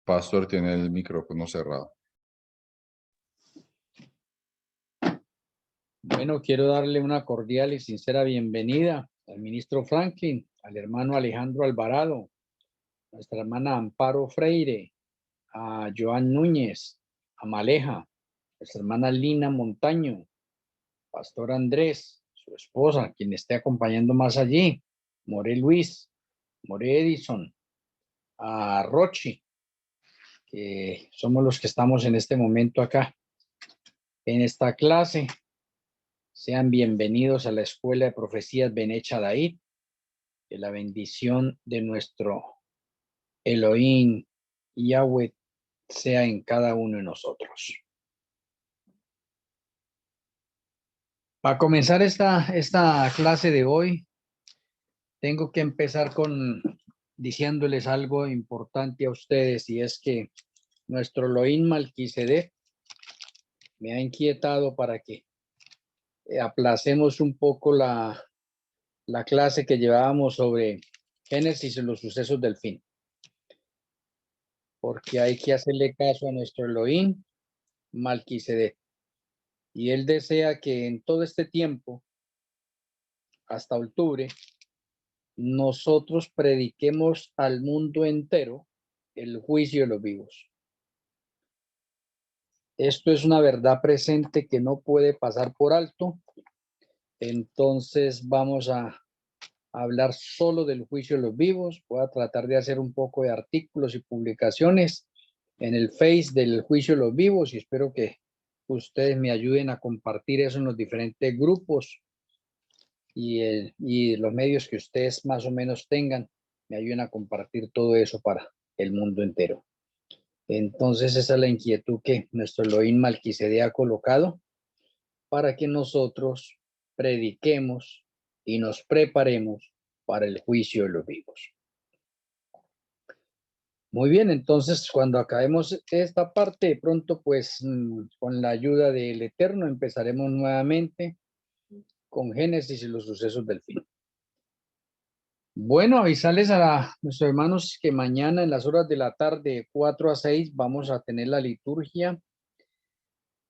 Pastor tiene el micrófono cerrado. Bueno, quiero darle una cordial y sincera bienvenida al ministro Franklin, al hermano Alejandro Alvarado, a nuestra hermana Amparo Freire, a Joan Núñez, a Maleja, nuestra hermana Lina Montaño, Pastor Andrés, su esposa, quien esté acompañando más allí, More Luis, More Edison, a Rochi, que somos los que estamos en este momento acá en esta clase. Sean bienvenidos a la Escuela de Profecías Bené Chadaid. Que la bendición de nuestro Elohim Yahweh sea en cada uno de nosotros. Para comenzar esta clase de hoy, tengo que empezar diciéndoles algo importante a ustedes, y es que nuestro Elohim Malquisedec me ha inquietado para que aplacemos un poco la clase que llevábamos sobre Génesis y los sucesos del fin, porque hay que hacerle caso a nuestro Elohim Malquisedec, y él desea que en todo este tiempo, hasta octubre, nosotros prediquemos al mundo entero el juicio de los vivos. Esto es una verdad presente que no puede pasar por alto. Entonces vamos a hablar solo del juicio de los vivos. Voy a tratar de hacer un poco de artículos y publicaciones en el Face del juicio de los vivos, y espero que ustedes me ayuden a compartir eso en los diferentes grupos y los medios que ustedes más o menos tengan, me ayuden a compartir todo eso para el mundo entero. Entonces esa es la inquietud que nuestro Elohim Malquisedec ha colocado para que nosotros prediquemos y nos preparemos para el juicio de los vivos. Muy bien, entonces cuando acabemos esta parte, de pronto pues con la ayuda del Eterno empezaremos nuevamente con Génesis y los sucesos del fin. Bueno, avisarles a nuestros hermanos que mañana en las horas de la tarde, de 4 a 6, vamos a tener la liturgia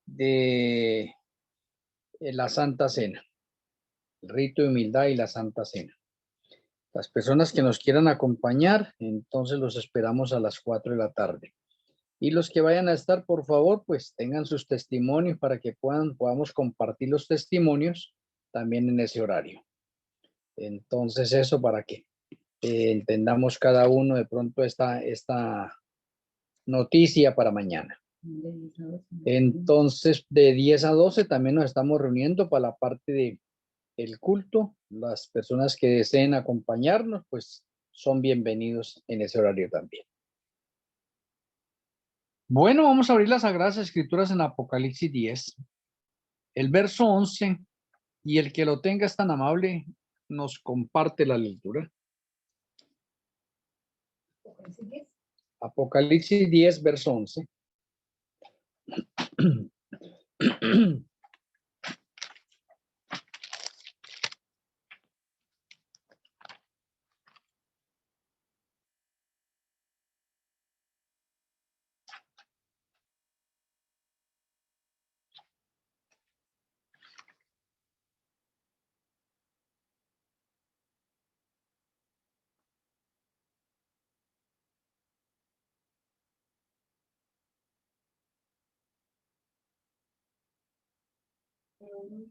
de la Santa Cena, el rito de humildad y la Santa Cena. Las personas que nos quieran acompañar, entonces los esperamos a las 4 de la tarde. Y los que vayan a estar, por favor, pues tengan sus testimonios para que podamos compartir los testimonios también en ese horario. Entonces eso para que entendamos cada uno de pronto esta noticia para mañana. Entonces de 10 a 12 también nos estamos reuniendo para la parte del culto. Las personas que deseen acompañarnos pues son bienvenidos en ese horario también. Bueno, vamos a abrir las Sagradas Escrituras en Apocalipsis 10, el verso 11, y el que lo tenga es tan amable nos comparte la lectura. Apocalipsis 10, verso 11.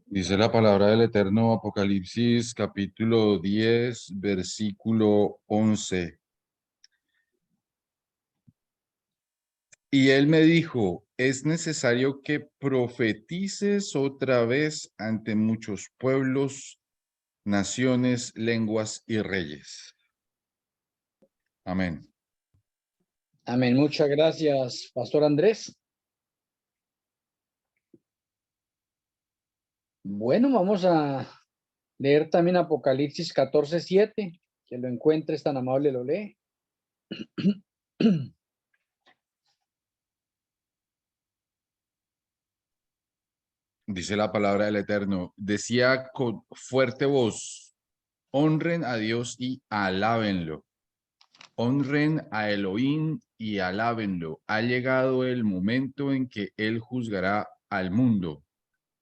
Dice la palabra del Eterno, Apocalipsis capítulo 10, versículo 11. Y él me dijo, es necesario que profetices otra vez ante muchos pueblos, naciones, lenguas y reyes. Amén. Amén. Muchas gracias, Pastor Andrés. Bueno, vamos a leer también Apocalipsis 14, 7. Que lo encuentres tan amable, lo lee. Dice la palabra del Eterno, decía con fuerte voz, Honren a Dios y alábenlo. Honren a Elohim y alábenlo. Ha llegado el momento en que Él juzgará al mundo.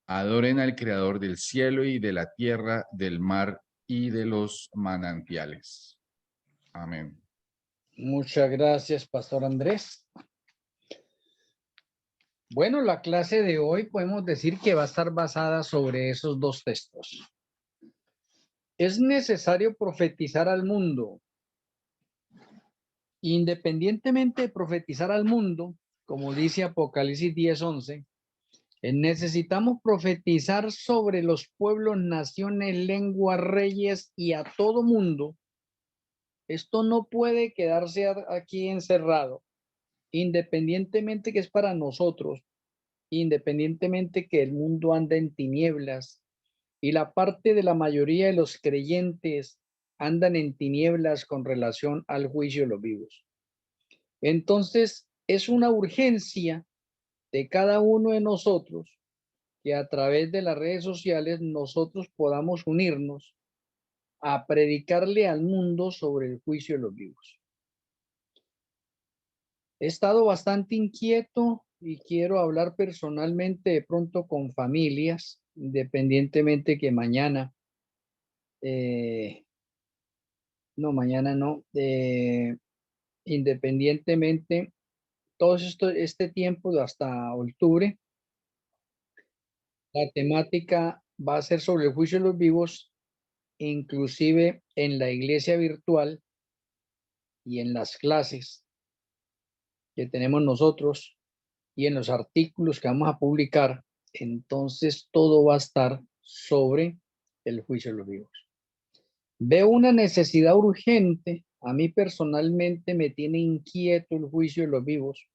Adoren al Creador del cielo y de la tierra, del mar y de los manantiales. Amén. Muchas gracias, Pastor Andrés. Bueno, la clase de hoy podemos decir que va a estar basada sobre esos dos textos. Es necesario profetizar al mundo. Independientemente de profetizar al mundo, como dice Apocalipsis 10:11, necesitamos profetizar sobre los pueblos, naciones, lenguas, reyes y a todo mundo. Esto no puede quedarse aquí encerrado, independientemente que es para nosotros, independientemente que el mundo anda en tinieblas y la parte de la mayoría de los creyentes andan en tinieblas con relación al juicio de los vivos. Entonces, es una urgencia de cada uno de nosotros que a través de las redes sociales nosotros podamos unirnos a predicarle al mundo sobre el juicio de los vivos. He estado bastante inquieto y quiero hablar personalmente de pronto con familias, independientemente que mañana, no, mañana no, independientemente, todo esto, este tiempo de hasta octubre, la temática va a ser sobre el juicio de los vivos, inclusive en la iglesia virtual y en las clases que tenemos nosotros y en los artículos que vamos a publicar. Entonces todo va a estar sobre el juicio de los vivos. Veo una necesidad urgente. A mí personalmente me tiene inquieto el juicio de los vivos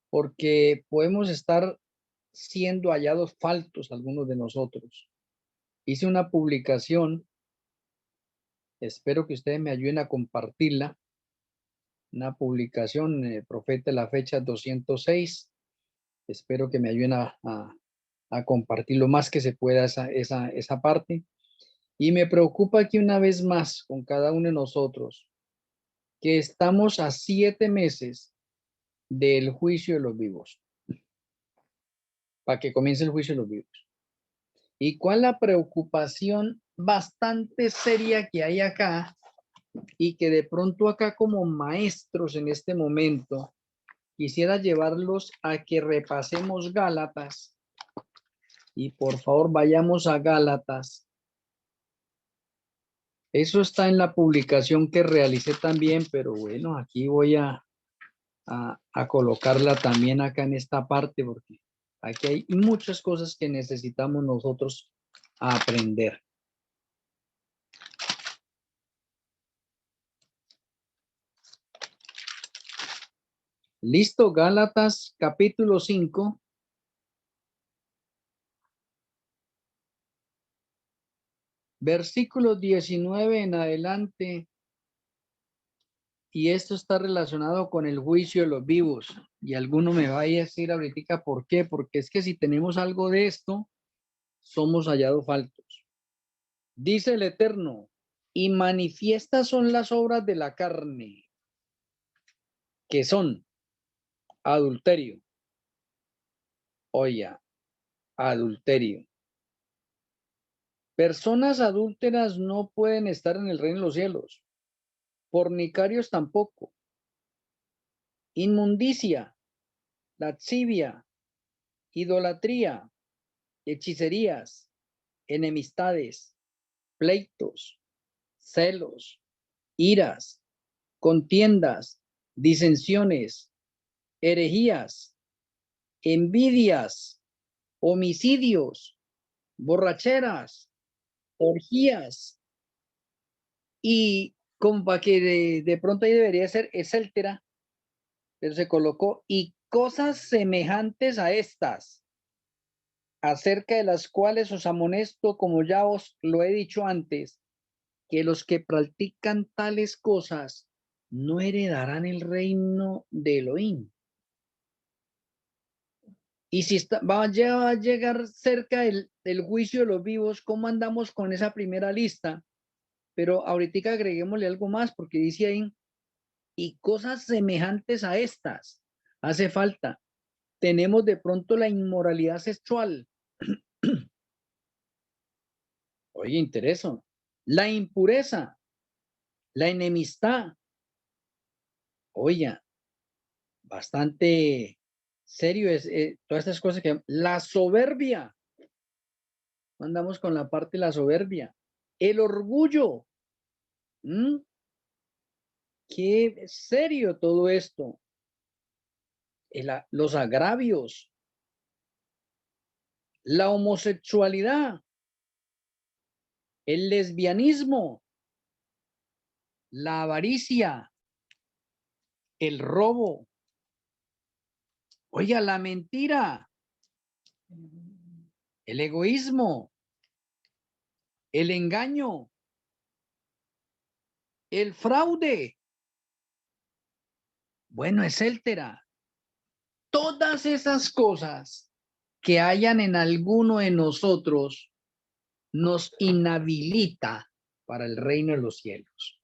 porque podemos estar siendo hallados faltos algunos de nosotros. Hice una publicación, espero que ustedes me ayuden a compartirla, una publicación, Profeta de la fecha 206. Espero que me ayuden a compartir lo más que se pueda esa parte. Y me preocupa que una vez más con cada uno de nosotros, que estamos a 7 meses del juicio de los vivos, para que comience el juicio de los vivos. ¿Y cuál la preocupación bastante seria que hay acá? Y que de pronto acá como maestros en este momento, quisiera llevarlos a que repasemos Gálatas. Y por favor vayamos a Gálatas. Eso está en la publicación que realicé también, pero bueno, aquí voy a colocarla también acá en esta parte, porque aquí hay muchas cosas que necesitamos nosotros aprender. Listo, Gálatas capítulo 5. Versículo 19 en adelante. Y esto está relacionado con el juicio de los vivos. Y alguno me va a decir ahorita por qué. Porque es que si tenemos algo de esto, somos hallados faltos. Dice el Eterno, y manifiestas son las obras de la carne, que son adulterio. Oye, adulterio. Personas adúlteras no pueden estar en el reino de los cielos. Fornicarios tampoco. Inmundicia, lascivia, idolatría, hechicerías, enemistades, pleitos, celos, iras, contiendas, disensiones, herejías, envidias, homicidios, borracheras, orgías y como para que de pronto ahí debería ser etcétera, pero se colocó y cosas semejantes a estas, acerca de las cuales os amonesto, como ya os lo he dicho antes, que los que practican tales cosas no heredarán el reino de Elohim. Y si va a llegar cerca del juicio de los vivos, ¿cómo andamos con esa primera lista? pero ahorita agreguémosle algo más porque dice ahí, y cosas semejantes a estas. Hace falta. Tenemos de pronto la inmoralidad sexual. Oye, interesante. La impureza, la enemistad. Oye, bastante serio es todas estas cosas que... La soberbia. Andamos con la parte de la soberbia. El orgullo. Qué serio todo esto. Los agravios. La homosexualidad. El lesbianismo. La avaricia. El robo. Oiga, la mentira. El egoísmo. El engaño. El fraude. Bueno, etcétera. Todas esas cosas que hayan en alguno de nosotros nos inhabilita para el reino de los cielos.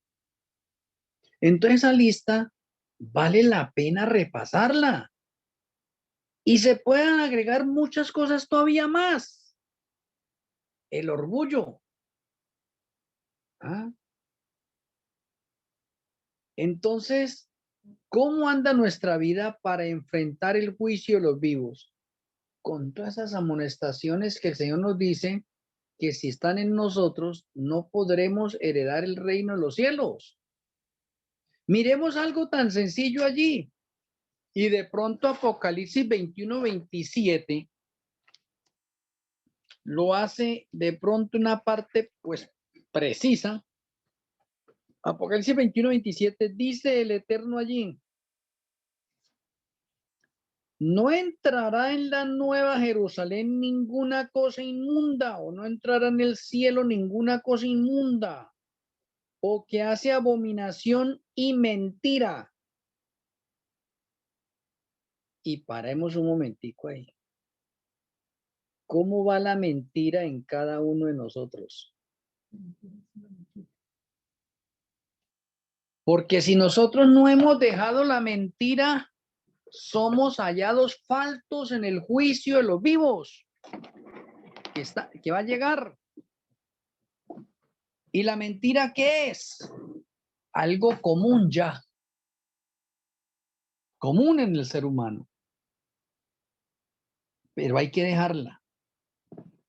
Entonces esa lista vale la pena repasarla. Y se pueden agregar muchas cosas todavía más. El orgullo. ¿Ah? Entonces, ¿cómo anda nuestra vida para enfrentar el juicio de los vivos? Con todas esas amonestaciones que el Señor nos dice que si están en nosotros, no podremos heredar el reino de los cielos. Miremos algo tan sencillo allí. Y de pronto Apocalipsis 21-27 lo hace de pronto una parte pues precisa. Apocalipsis 21-27 dice el Eterno allí: no entrará en la nueva Jerusalén ninguna cosa inmunda, o no entrará en el cielo ninguna cosa inmunda, o que hace abominación y mentira. Y paremos un momentico ahí. ¿Cómo va la mentira en cada uno de nosotros? Porque si nosotros no hemos dejado la mentira, somos hallados faltos en el juicio de los vivos, que va a llegar. ¿Y la mentira qué es? Algo común ya. Común en el ser humano. Pero hay que dejarla.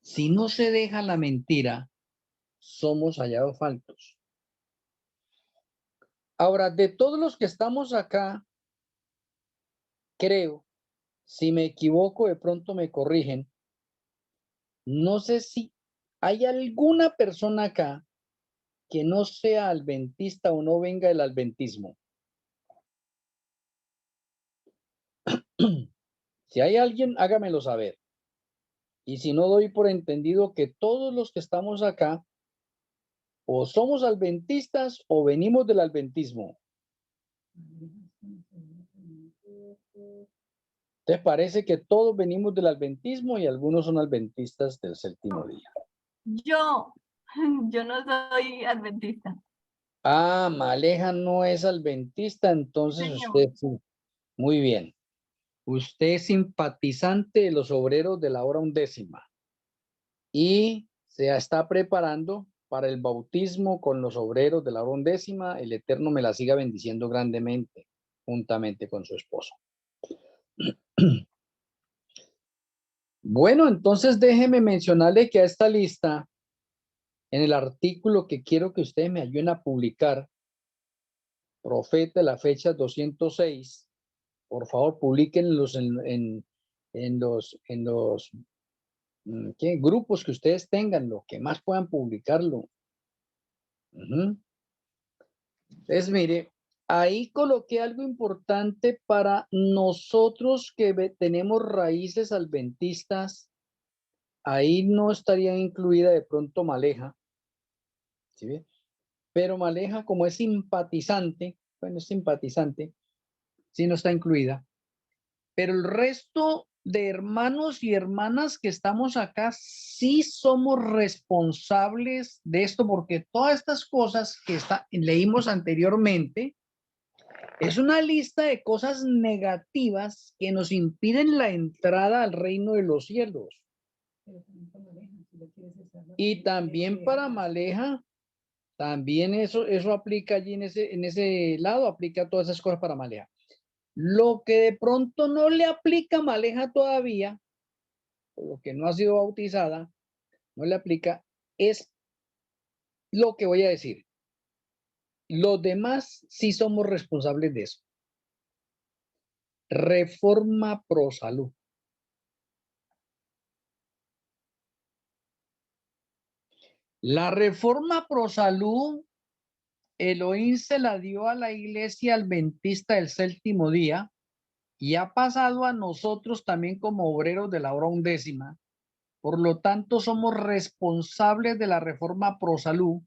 Si no se deja la mentira, somos hallados faltos. Ahora, de todos los que estamos acá, creo, si me equivoco, de pronto me corrigen. No sé si hay alguna persona acá que no sea adventista o no venga del adventismo. Si hay alguien, hágamelo saber. Y si no, doy por entendido que todos los que estamos acá o somos adventistas o venimos del adventismo. ¿Te parece que todos venimos del adventismo y algunos son adventistas del séptimo día? Yo no soy adventista. Ah, Maleja no es adventista, entonces Señor. usted sí. Muy bien. Usted es simpatizante de los obreros de la hora undécima y se está preparando para el bautismo con los obreros de la hora undécima. El Eterno me la siga bendiciendo grandemente, juntamente con su esposo. Bueno, entonces déjeme mencionarle que a esta lista, en el artículo que quiero que ustedes me ayuden a publicar, Profeta de la fecha 206, por favor, publíquenlos en los ¿qué? Grupos que ustedes tengan, lo que más puedan publicarlo. Entonces, mire, ahí coloqué algo importante para nosotros que tenemos raíces adventistas. Ahí no estaría incluida de pronto Maleja, ¿sí ve? Pero Maleja, como es simpatizante, bueno, es simpatizante, sí no está incluida. Pero el resto de hermanos y hermanas que estamos acá, sí somos responsables de esto, porque todas estas cosas que leímos anteriormente es una lista de cosas negativas que nos impiden la entrada al reino de los cielos. Y también para Maleja, también eso aplica allí en ese lado, aplica todas esas cosas para Maleja. Lo que de pronto no le aplica a Maleja todavía, o lo que no ha sido bautizada, no le aplica, es lo que voy a decir. Los demás sí somos responsables de eso. Reforma Pro Salud. La reforma Pro Salud, Elohim se la dio a la iglesia adventista del séptimo día y ha pasado a nosotros también como obreros de la hora undécima. Por lo tanto, somos responsables de la reforma Pro Salud.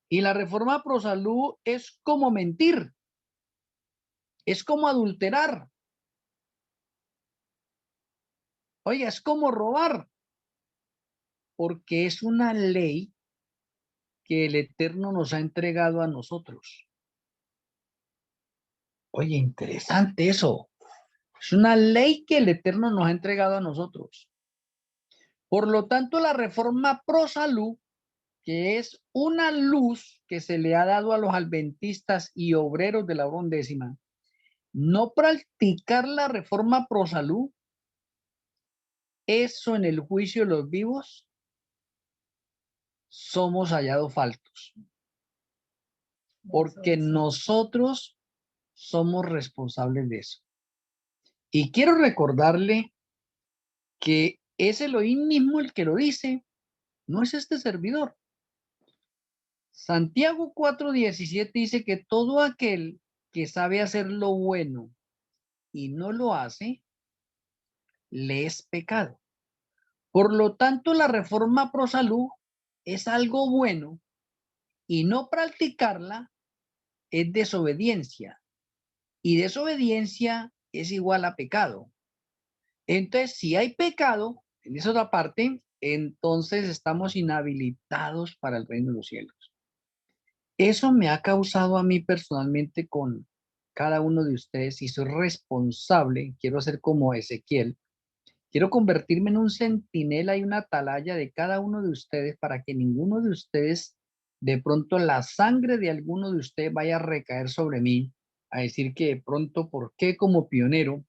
Y la reforma Pro Salud es como mentir, es como adulterar. Oiga, es como robar, porque es una ley que el Eterno nos ha entregado a nosotros. Oye, interesante eso. Es una ley que el Eterno nos ha entregado a nosotros. Por lo tanto, la reforma Pro Salud, que es una luz que se le ha dado a los adventistas y obreros de la hora undécima, no practicar la reforma Pro Salud, eso en el juicio de los vivos, somos hallados faltos. Porque nosotros somos responsables de eso. Y quiero recordarle que es Elohim mismo el que lo dice, no es este servidor. Santiago 4:17 dice que todo aquel que sabe hacer lo bueno y no lo hace, le es pecado. Por lo tanto, la reforma Pro Salud es algo bueno y no practicarla es desobediencia. Y desobediencia es igual a pecado. Entonces, si hay pecado, en esa otra parte, entonces estamos inhabilitados para el reino de los cielos. Eso me ha causado a mí personalmente con cada uno de ustedes y soy responsable, quiero ser como Ezequiel, quiero convertirme en un centinela y una atalaya de cada uno de ustedes para que ninguno de ustedes, de pronto la sangre de alguno de ustedes vaya a recaer sobre mí, a decir que de pronto, ¿por qué como pionero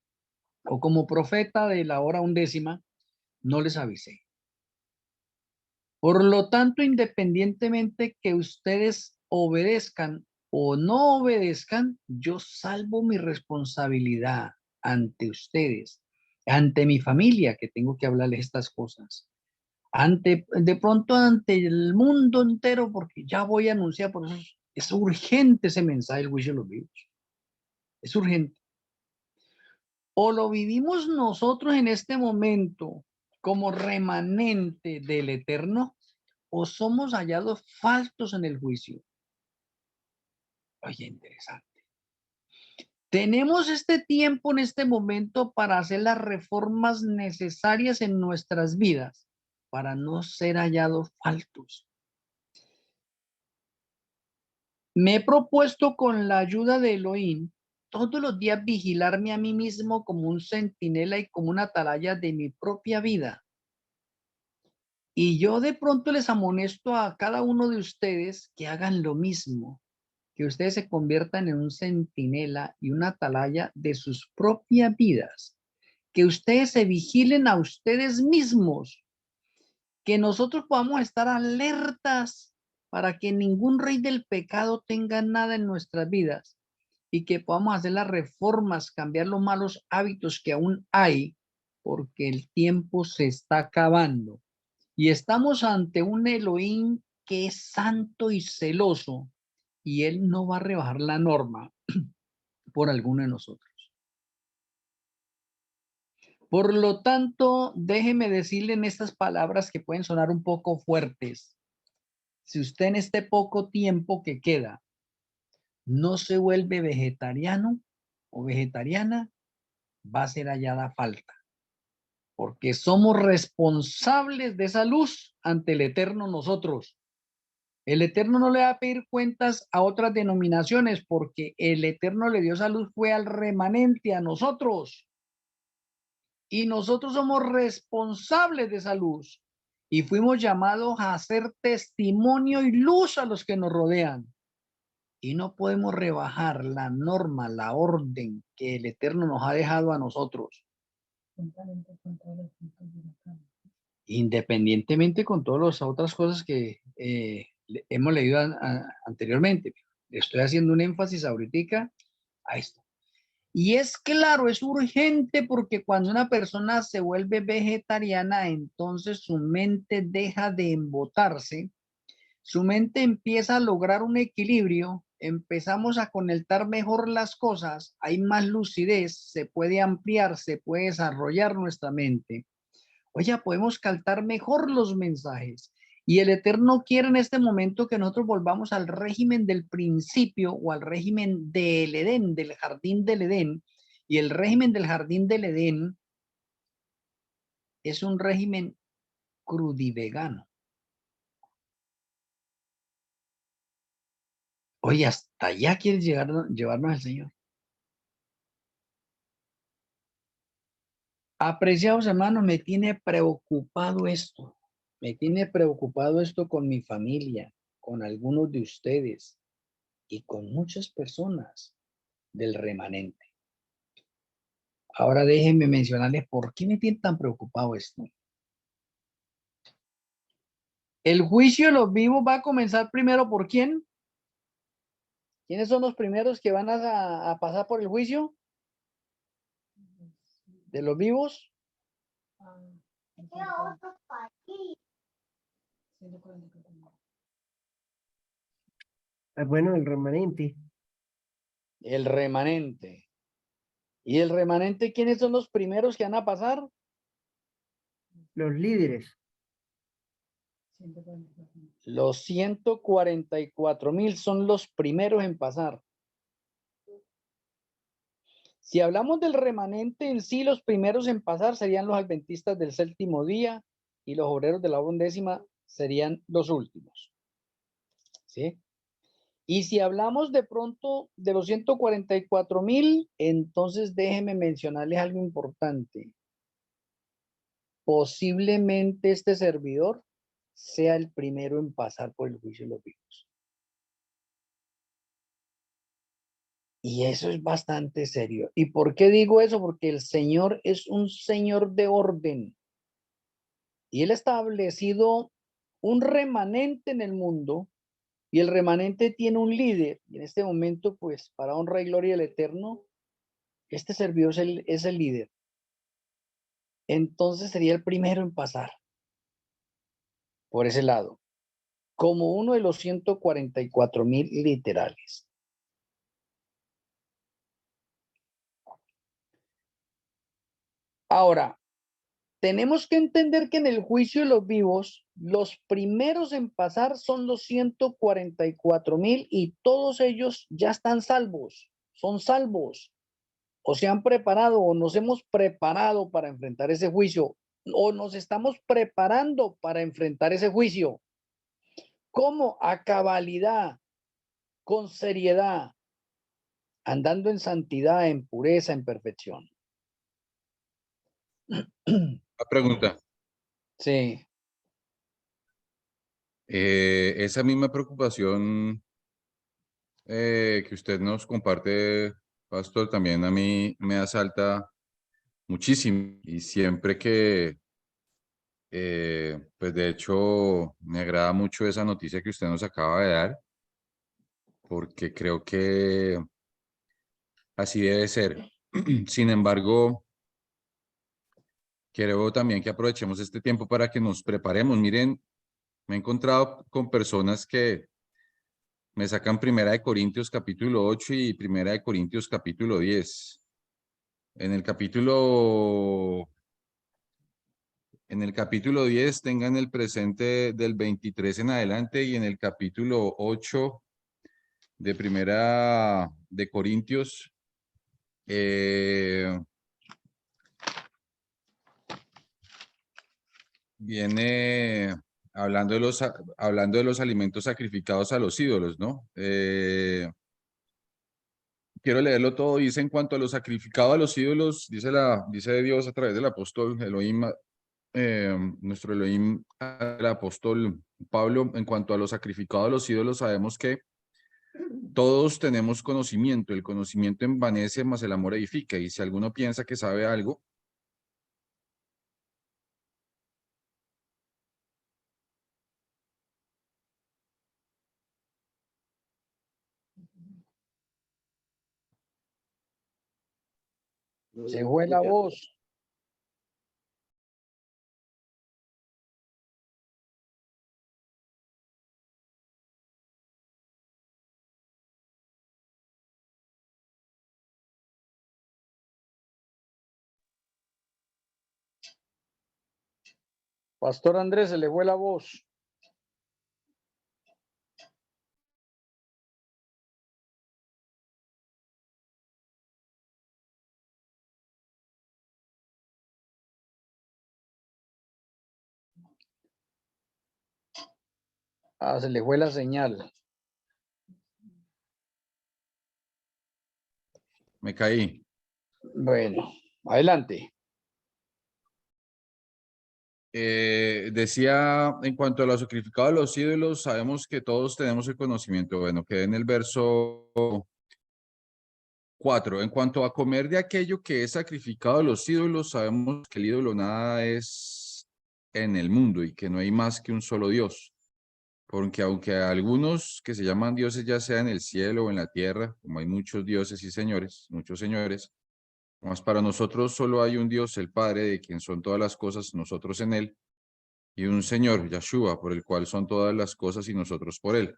o como profeta de la hora undécima no les avisé? Por lo tanto, independientemente que ustedes obedezcan o no obedezcan, yo salvo mi responsabilidad ante ustedes, ante mi familia, que tengo que hablarles estas cosas, de pronto ante el mundo entero, porque ya voy a anunciar, por eso es urgente ese mensaje del juicio de los vivos. Es urgente. O lo vivimos nosotros en este momento como remanente del Eterno, o somos hallados faltos en el juicio. Oye, interesante. Tenemos este tiempo en este momento para hacer las reformas necesarias en nuestras vidas para no ser hallados faltos. Me he propuesto con la ayuda de Elohim todos los días vigilarme a mí mismo como un centinela y como una atalaya de mi propia vida. Y yo de pronto les amonesto a cada uno de ustedes que hagan lo mismo, que ustedes se conviertan en un centinela y una atalaya de sus propias vidas, que ustedes se vigilen a ustedes mismos, que nosotros podamos estar alertas para que ningún rey del pecado tenga nada en nuestras vidas y que podamos hacer las reformas, cambiar los malos hábitos que aún hay, porque el tiempo se está acabando. Y estamos ante un Elohim que es santo y celoso, y él no va a rebajar la norma por alguno de nosotros. Por lo tanto, déjeme decirle en estas palabras que pueden sonar un poco fuertes. Si usted en este poco tiempo que queda no se vuelve vegetariano o vegetariana, va a ser hallada falta. porque somos responsables de esa luz ante el Eterno nosotros. El Eterno no le va a pedir cuentas a otras denominaciones porque el Eterno le dio esa luz fue al remanente, a nosotros. Y nosotros somos responsables de esa luz. Y fuimos llamados a hacer testimonio y luz a los que nos rodean. Y no podemos rebajar la norma, la orden que el Eterno nos ha dejado a nosotros. Independientemente con todas las otras cosas que hemos leído anteriormente. Estoy haciendo un énfasis ahorita a esto. Y es claro, es urgente porque cuando una persona se vuelve vegetariana, entonces su mente deja de embotarse, su mente empieza a lograr un equilibrio, empezamos a conectar mejor las cosas, hay más lucidez, se puede ampliar, se puede desarrollar nuestra mente. Oye, podemos captar mejor los mensajes. Y el Eterno quiere en este momento que nosotros volvamos al régimen del principio o al régimen del Edén, del jardín del Edén. Y el régimen del jardín del Edén es un régimen crudivegano. Oye, hasta allá quiere llevarnos el Señor. Apreciados hermanos, me tiene preocupado esto. Me tiene preocupado esto con mi familia, con algunos de ustedes y con muchas personas del remanente. Ahora déjenme mencionarles por qué me tiene tan preocupado esto. El juicio de los vivos va a comenzar primero ¿por quién? ¿Quiénes son los primeros que van a pasar por el juicio? ¿De los vivos? Bueno, el remanente. El remanente. ¿Y el remanente quiénes son los primeros que van a pasar? Los líderes. Los 144,000 son los primeros en pasar. Si hablamos del remanente en sí, los primeros en pasar serían los adventistas del séptimo día y los obreros de la undécima serían los últimos. ¿Sí? Y si hablamos de pronto de los 144,000, entonces déjenme mencionarles algo importante. Posiblemente este servidor sea el primero en pasar por el juicio de los vivos. Y eso es bastante serio. ¿Y por qué digo eso? Porque el Señor es un Señor de orden. Y Él ha establecido un remanente en el mundo. Y el remanente tiene un líder. Y en este momento, pues, para honra y gloria del Eterno, este servidor es el líder. Entonces sería el primero en pasar por ese lado. Como uno de los 144,000 literales. Ahora, tenemos que entender que en el juicio de los vivos, los primeros en pasar son los 144,000 y todos ellos ya están salvos, son salvos, o se han preparado o nos hemos preparado para enfrentar ese juicio, o nos estamos preparando para enfrentar ese juicio. ¿Cómo? A cabalidad, con seriedad, andando en santidad, en pureza, en perfección. La pregunta. Sí. Esa misma preocupación que usted nos comparte, Pastor, también a mí me asalta muchísimo. Y siempre que, pues de hecho, me agrada mucho esa noticia que usted nos acaba de dar, porque creo que así debe ser. Sin embargo, creo también que aprovechemos este tiempo para que nos preparemos. Miren, me he encontrado con personas que me sacan Primera de Corintios capítulo 8 y Primera de Corintios capítulo 10. En el capítulo 10 tengan el presente del 23 en adelante y en el capítulo 8 de Primera de Corintios viene hablando hablando de los alimentos sacrificados a los ídolos, ¿no? Quiero leerlo todo. Dice: en cuanto a lo sacrificado a los ídolos, dice Dios a través del apóstol Elohim, nuestro Elohim, el apóstol Pablo. En cuanto a lo sacrificado a los ídolos, sabemos que todos tenemos conocimiento. El conocimiento envanece, mas el amor edifica. Y si alguno piensa que sabe algo, Se fue la voz. Pastor Andrés, se le fue la voz. Ah, se le fue la señal. me caí. Bueno, adelante. Decía, en cuanto a lo sacrificado a los ídolos, sabemos que todos tenemos el conocimiento. Bueno, que en el verso 4, en cuanto a comer de aquello que es sacrificado a los ídolos, sabemos que el ídolo nada es en el mundo y que no hay más que un solo Dios. Porque aunque algunos que se llaman dioses, ya sea en el cielo o en la tierra, como hay muchos dioses y señores, muchos señores, más para nosotros solo hay un Dios, el Padre, de quien son todas las cosas, nosotros en él, y un Señor, Yahshua, por el cual son todas las cosas y nosotros por él.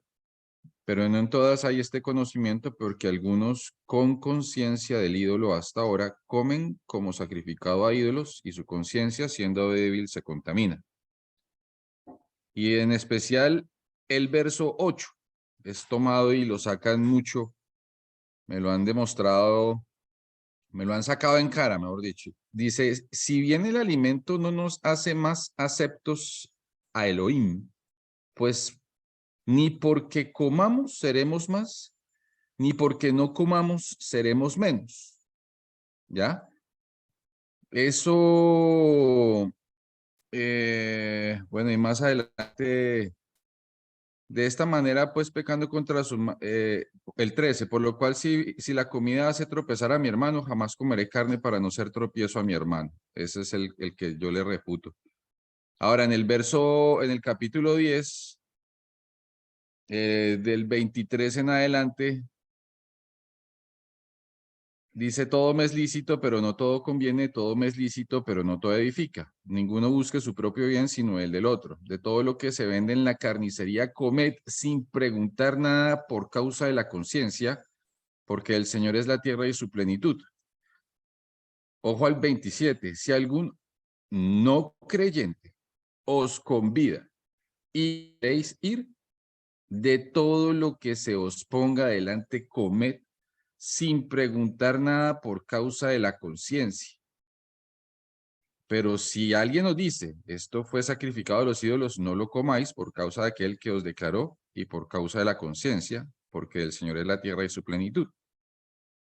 Pero no en todas hay este conocimiento, porque algunos con conciencia del ídolo hasta ahora comen como sacrificado a ídolos y su conciencia, siendo débil, se contamina. Y en especial el verso 8 es tomado y lo sacan mucho, me lo han demostrado, me lo han sacado en cara, mejor dicho. Dice: si bien el alimento no nos hace más aceptos a Elohim, pues ni porque comamos seremos más, ni porque no comamos seremos menos. ¿Ya? Eso, bueno, y más adelante, de esta manera, pues pecando contra el 13, por lo cual si la comida hace tropezar a mi hermano, jamás comeré carne para no ser tropiezo a mi hermano. Ese es el que yo le refuto. Ahora, en el capítulo 10, del 23 en adelante, dice: todo me es lícito, pero no todo conviene, todo me es lícito, pero no todo edifica. Ninguno busque su propio bien, sino el del otro. De todo lo que se vende en la carnicería, comed sin preguntar nada por causa de la conciencia, porque el Señor es la tierra y su plenitud. Ojo al 27. Si algún no creyente os convida y queréis ir, de todo lo que se os ponga delante, comed sin preguntar nada por causa de la conciencia. Pero si alguien os dice: esto fue sacrificado a los ídolos, no lo comáis por causa de aquel que os declaró y por causa de la conciencia, porque el Señor es la tierra y su plenitud.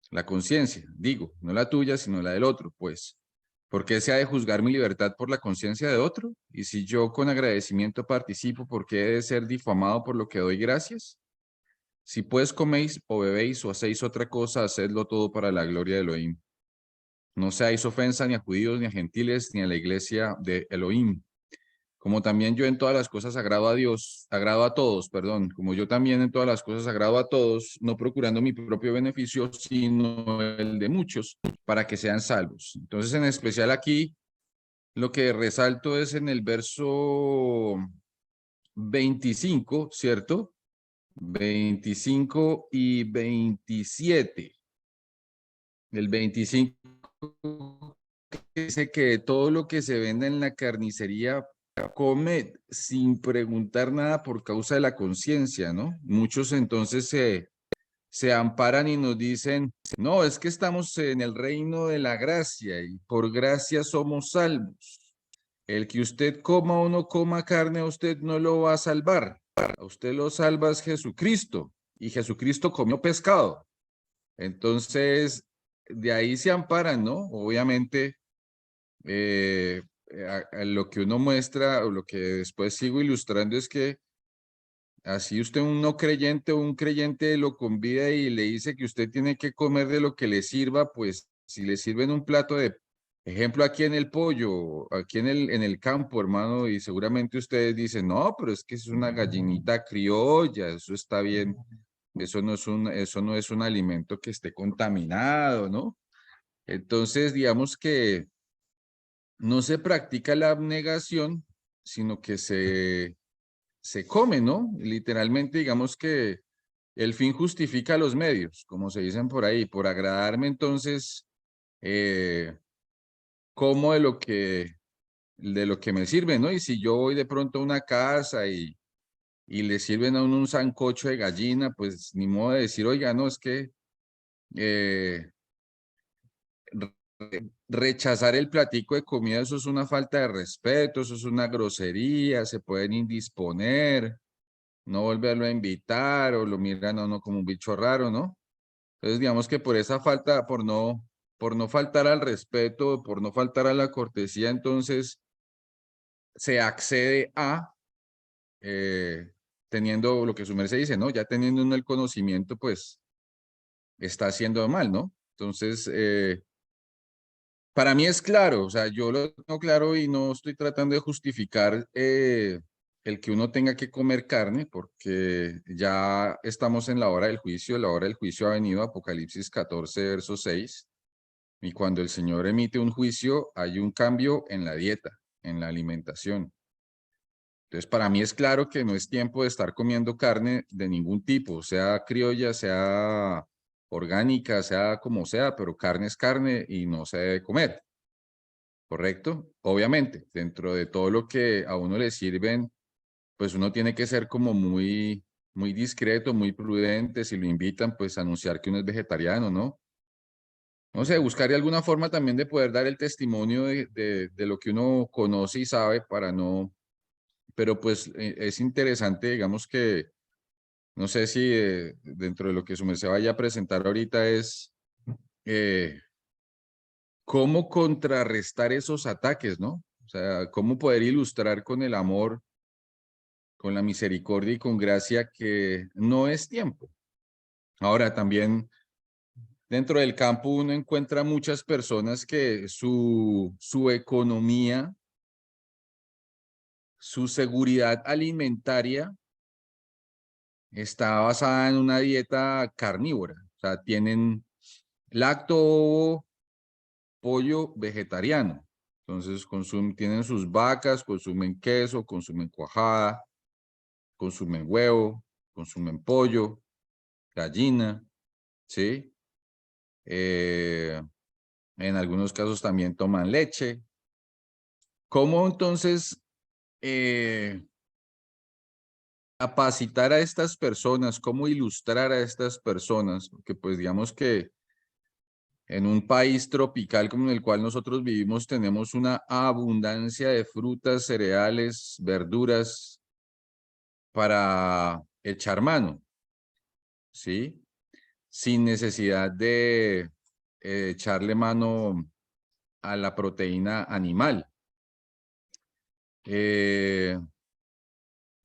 La conciencia, digo, no la tuya, sino la del otro, pues. ¿Por qué se ha de juzgar mi libertad por la conciencia de otro? Y si yo con agradecimiento participo, ¿por qué he de ser difamado por lo que doy gracias? Si pues coméis o bebéis o hacéis otra cosa, hacedlo todo para la gloria de Elohim. No seáis ofensa ni a judíos, ni a gentiles, ni a la iglesia de Elohim. Como también yo en todas las cosas agrado a Dios, agrado a todos, perdón, como yo también en todas las cosas agrado a todos, no procurando mi propio beneficio, sino el de muchos, para que sean salvos. Entonces, en especial aquí, lo que resalto es en el verso 25, ¿cierto? 25 y 27. El 25 dice que todo lo que se venda en la carnicería, comed sin preguntar nada por causa de la conciencia, ¿no? Muchos entonces se amparan y nos dicen: no, es que estamos en el reino de la gracia y por gracia somos salvos. el que usted coma o no coma carne, a usted no lo va a salvar. A usted lo salva es Jesucristo, y Jesucristo comió pescado. Entonces, de ahí se amparan, ¿no? Obviamente, a lo que uno muestra, o lo que después sigo ilustrando, es que así usted un no creyente o un creyente lo convida y le dice que usted tiene que comer de lo que le sirva, pues si le sirven un plato de, ejemplo, aquí en el pollo, aquí en el campo, hermano, y seguramente ustedes dicen, no, pero es que es una gallinita criolla, eso está bien, eso no es un alimento que esté contaminado, ¿no? Entonces, digamos que no se practica la abnegación, sino que se come, ¿no? Literalmente, digamos que el fin justifica los medios, como se dicen por ahí. Por agradarme, entonces, como de lo que me sirve, ¿no? Y si yo voy de pronto a una casa y le sirven a uno un sancocho de gallina, pues ni modo de decir, oiga, no, es que eh, rechazar el platico de comida, eso es una falta de respeto, eso es una grosería, se pueden indisponer, no volverlo a invitar o lo miran a uno como un bicho raro, ¿no? Entonces, digamos que por esa falta, por no faltar al respeto, por no faltar a la cortesía, entonces se accede a, teniendo lo que su merced dice, ¿no? Ya teniendo uno el conocimiento, pues está haciendo mal, ¿no? Entonces, para mí es claro, o sea, yo lo tengo claro y no estoy tratando de justificar el que uno tenga que comer carne, porque ya estamos en la hora del juicio. La hora del juicio ha venido, Apocalipsis 14, verso 6, y cuando el Señor emite un juicio, hay un cambio en la dieta, en la alimentación. Entonces, para mí es claro que no es tiempo de estar comiendo carne de ningún tipo, sea criolla, sea orgánica, sea como sea, pero carne es carne y no se debe comer. ¿Correcto? Obviamente, dentro de todo lo que a uno le sirven, pues uno tiene que ser como muy discreto, muy prudente. Si lo invitan, pues anunciar que uno es vegetariano, ¿no? No sé, buscar alguna forma también de poder dar el testimonio de lo que uno conoce y sabe para no, pero pues es interesante, digamos que, no sé si dentro de lo que su merced vaya a presentar ahorita es eh, cómo contrarrestar esos ataques, ¿no? O sea, cómo poder ilustrar con el amor, con la misericordia y con gracia que no es tiempo. Ahora, también dentro del campo uno encuentra muchas personas que su economía, su seguridad alimentaria está basada en una dieta carnívora. O sea, tienen lacto, pollo vegetariano. Entonces tienen sus vacas, consumen queso, consumen cuajada, consumen huevo, consumen pollo, gallina, ¿sí? En algunos casos también toman leche. ¿Cómo entonces capacitar a estas personas? ¿Cómo ilustrar a estas personas? Porque pues digamos que en un país tropical como en el cual nosotros vivimos tenemos una abundancia de frutas, cereales, verduras para echar mano, ¿sí? Sin necesidad de echarle mano a la proteína animal.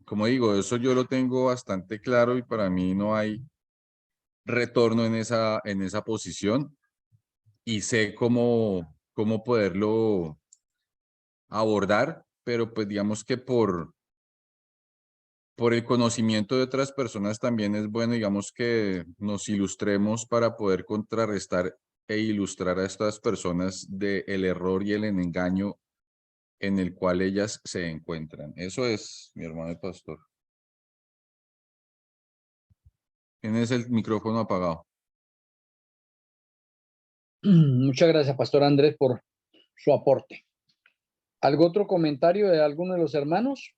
Como digo, eso yo lo tengo bastante claro y para mí no hay retorno en esa posición y sé cómo poderlo abordar, pero pues digamos que por el conocimiento de otras personas también es bueno, digamos, que nos ilustremos para poder contrarrestar e ilustrar a estas personas del error y el engaño en el cual ellas se encuentran. Eso es, mi hermano el pastor. Tienes el micrófono apagado. Muchas gracias, Pastor Andrés, por su aporte. ¿Algún otro comentario de alguno de los hermanos?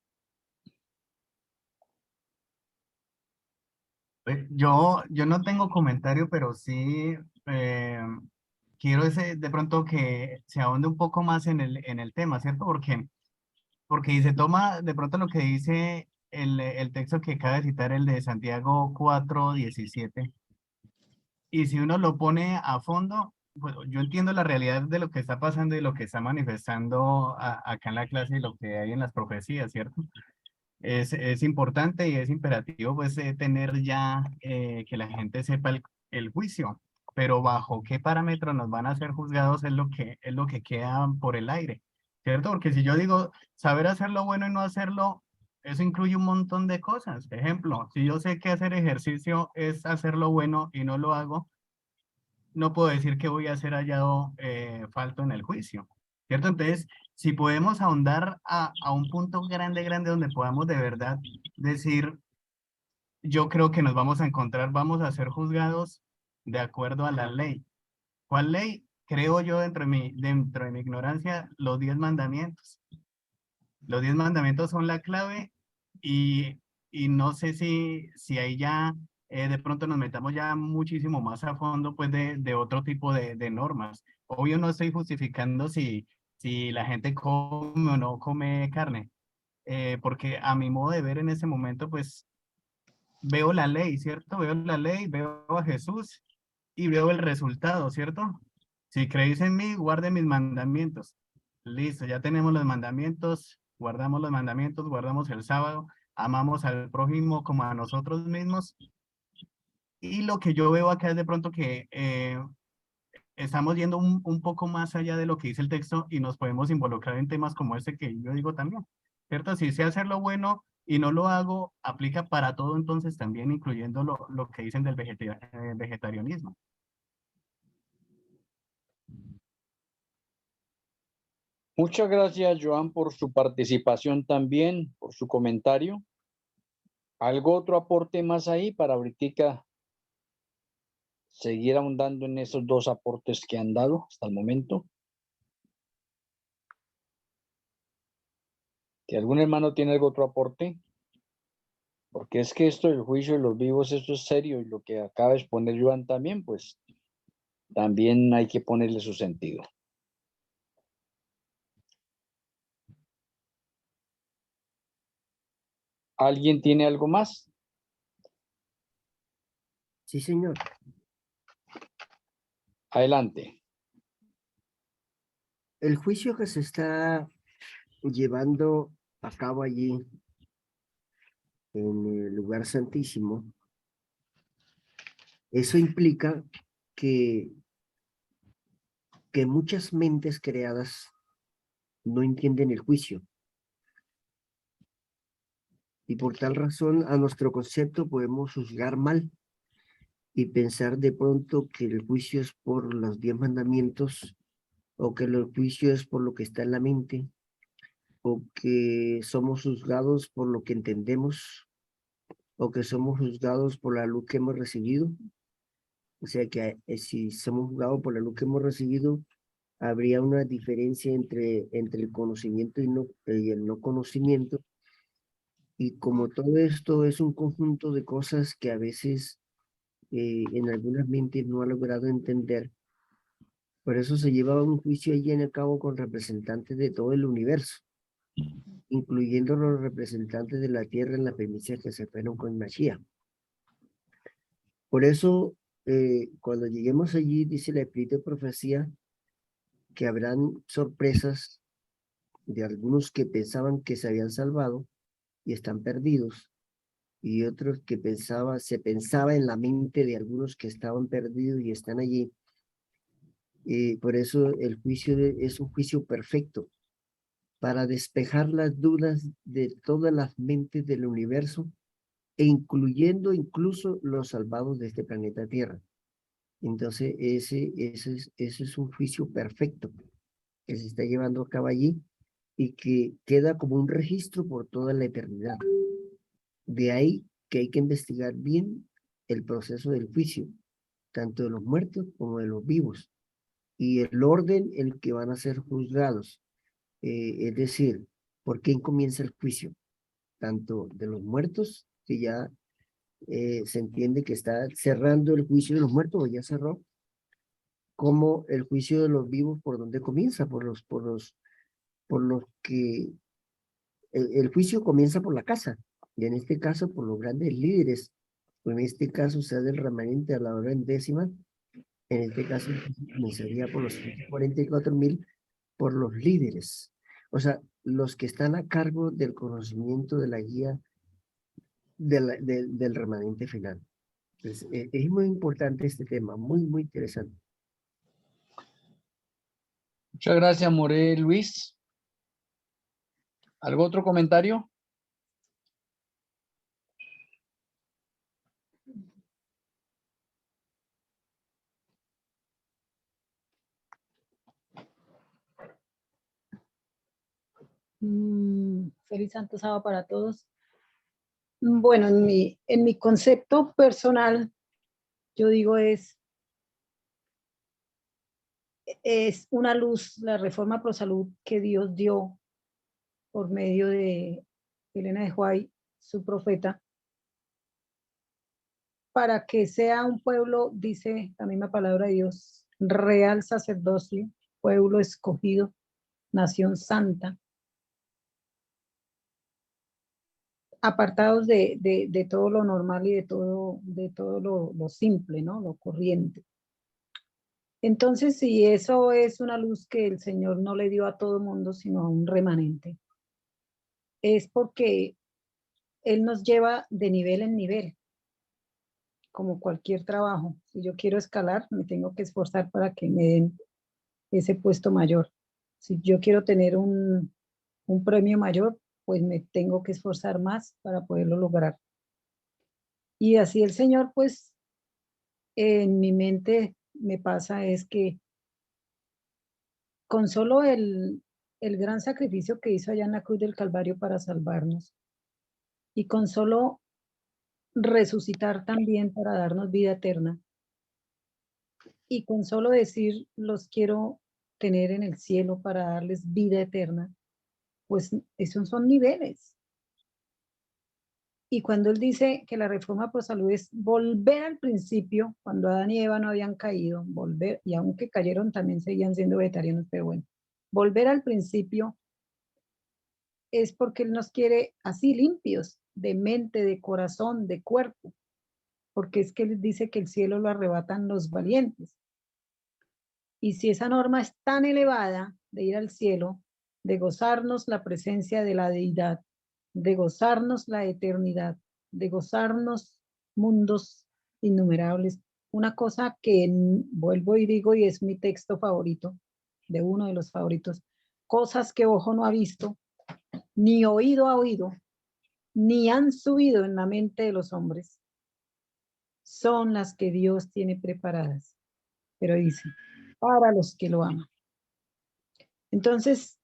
Yo no tengo comentario, pero sí quiero de pronto que se ahonde un poco más en el tema, ¿cierto? Porque porque se toma de pronto lo que dice el texto que acaba de citar, el de Santiago 4:17, y si uno lo pone a fondo, pues yo entiendo la realidad de lo que está pasando y lo que está manifestando acá en la clase y lo que hay en las profecías, ¿cierto? Es importante y es imperativo pues tener ya que la gente sepa el juicio, pero bajo qué parámetros nos van a ser juzgados es lo que queda por el aire, ¿cierto? Porque si yo digo saber hacer lo bueno y no hacerlo, eso incluye un montón de cosas. Ejemplo, si yo sé que hacer ejercicio es hacer lo bueno y no lo hago, no puedo decir que voy a ser hallado falto en el juicio, ¿cierto? Entonces, si podemos ahondar a un punto grande, grande, donde podamos de verdad decir, yo creo que nos vamos a encontrar, vamos a ser juzgados de acuerdo a la ley. ¿Cuál ley? Creo yo dentro de mi ignorancia, los 10 mandamientos. Los 10 mandamientos son la clave y, y no sé si ahí ya de pronto nos metamos ya muchísimo más a fondo pues de otro tipo de normas. Obvio no estoy justificando si la gente come o no come carne, porque a mi modo de ver en ese momento pues veo la ley, ¿cierto? Veo la ley, veo a Jesús y veo el resultado, ¿cierto? Si creéis en mí, guarde mis mandamientos. Listo, ya tenemos los mandamientos, guardamos el sábado, amamos al prójimo como a nosotros mismos. Y lo que yo veo acá es de pronto que estamos yendo un poco más allá de lo que dice el texto y nos podemos involucrar en temas como este que yo digo también, ¿cierto? Si sé hacer lo bueno y no lo hago, aplica para todo entonces también, incluyendo lo que dicen del vegetarianismo. Muchas gracias, Joan, por su participación también, por su comentario. ¿Algo otro aporte más ahí para ahorita seguir ahondando en esos dos aportes que han dado hasta el momento? ¿Que algún hermano tiene algún otro aporte? Porque es que esto del juicio de los vivos, esto es serio, y lo que acaba de exponer Joan también, pues también hay que ponerle su sentido. ¿Alguien tiene algo más? Sí, señor. Adelante. El juicio que se está llevando a cabo allí en el lugar santísimo, eso implica que, que muchas mentes creadas no entienden el juicio. Y por tal razón, a nuestro concepto podemos juzgar mal y pensar de pronto que el juicio es por los 10 mandamientos, o que el juicio es por lo que está en la mente, o que somos juzgados por lo que entendemos, o que somos juzgados por la luz que hemos recibido. O sea que si somos juzgados por la luz que hemos recibido, habría una diferencia entre el conocimiento y el no conocimiento. Y como todo esto es un conjunto de cosas que a veces en algunas mentes no ha logrado entender, por eso se lleva un juicio allí en el cabo con representantes de todo el universo, incluyendo los representantes de la tierra en la primicia que se fueron con Mashiach. Por eso, cuando lleguemos allí, dice la Espíritu de Profecía, que habrán sorpresas de algunos que pensaban que se habían salvado y están perdidos, y otros que se pensaba en la mente de algunos que estaban perdidos y están allí. Y por eso el juicio es un juicio perfecto, para despejar las dudas de todas las mentes del universo, e incluyendo incluso los salvados de este planeta Tierra. Entonces, ese es un juicio perfecto que se está llevando a cabo allí y que queda como un registro por toda la eternidad. De ahí que hay que investigar bien el proceso del juicio, tanto de los muertos como de los vivos, y el orden en el que van a ser juzgados. Es decir, ¿por quién comienza el juicio? Tanto de los muertos, que ya se entiende que está cerrando el juicio de los muertos o ya cerró, como el juicio de los vivos, por donde comienza, por los que el juicio comienza por la casa, y en este caso por los grandes líderes. En este caso, sea del remanente a la hora en décima. En este caso, comenzaría por los 144.000 por los líderes. O sea, los que están a cargo del conocimiento de la guía del remanente final. Entonces, es muy importante este tema, muy, muy interesante. Muchas gracias, More Luis. ¿Algún otro comentario? Feliz Santo Sábado para todos. Bueno, en mi concepto personal, yo digo es una luz, la reforma pro salud que Dios dio por medio de Elena de White, su profeta, para que sea un pueblo, dice la misma palabra de Dios, real sacerdocio, pueblo escogido, nación santa, apartados de todo lo normal y de todo lo simple, ¿no? Lo corriente. Entonces, si eso es una luz que el Señor no le dio a todo el mundo, sino a un remanente, es porque Él nos lleva de nivel en nivel, como cualquier trabajo. Si yo quiero escalar, me tengo que esforzar para que me den ese puesto mayor. Si yo quiero tener un premio mayor, pues me tengo que esforzar más para poderlo lograr. Y así el Señor, pues, en mi mente me pasa es que con solo el gran sacrificio que hizo allá en la cruz del Calvario para salvarnos, y con solo resucitar también para darnos vida eterna, y con solo decir los quiero tener en el cielo para darles vida eterna, pues esos son niveles. Y cuando él dice que la reforma por salud es volver al principio, cuando Adán y Eva no habían caído, volver, y aunque cayeron también seguían siendo vegetarianos, pero bueno, volver al principio es porque él nos quiere así limpios, de mente, de corazón, de cuerpo, porque es que él dice que el cielo lo arrebatan los valientes. Y si esa norma es tan elevada de ir al cielo, de gozarnos la presencia de la deidad, de gozarnos la eternidad, de gozarnos mundos innumerables, una cosa que vuelvo y digo, y es mi texto favorito, de uno de los favoritos, cosas que ojo no ha visto, ni oído ha oído, ni han subido en la mente de los hombres, son las que Dios tiene preparadas. Pero dice, para los que lo aman. Entonces,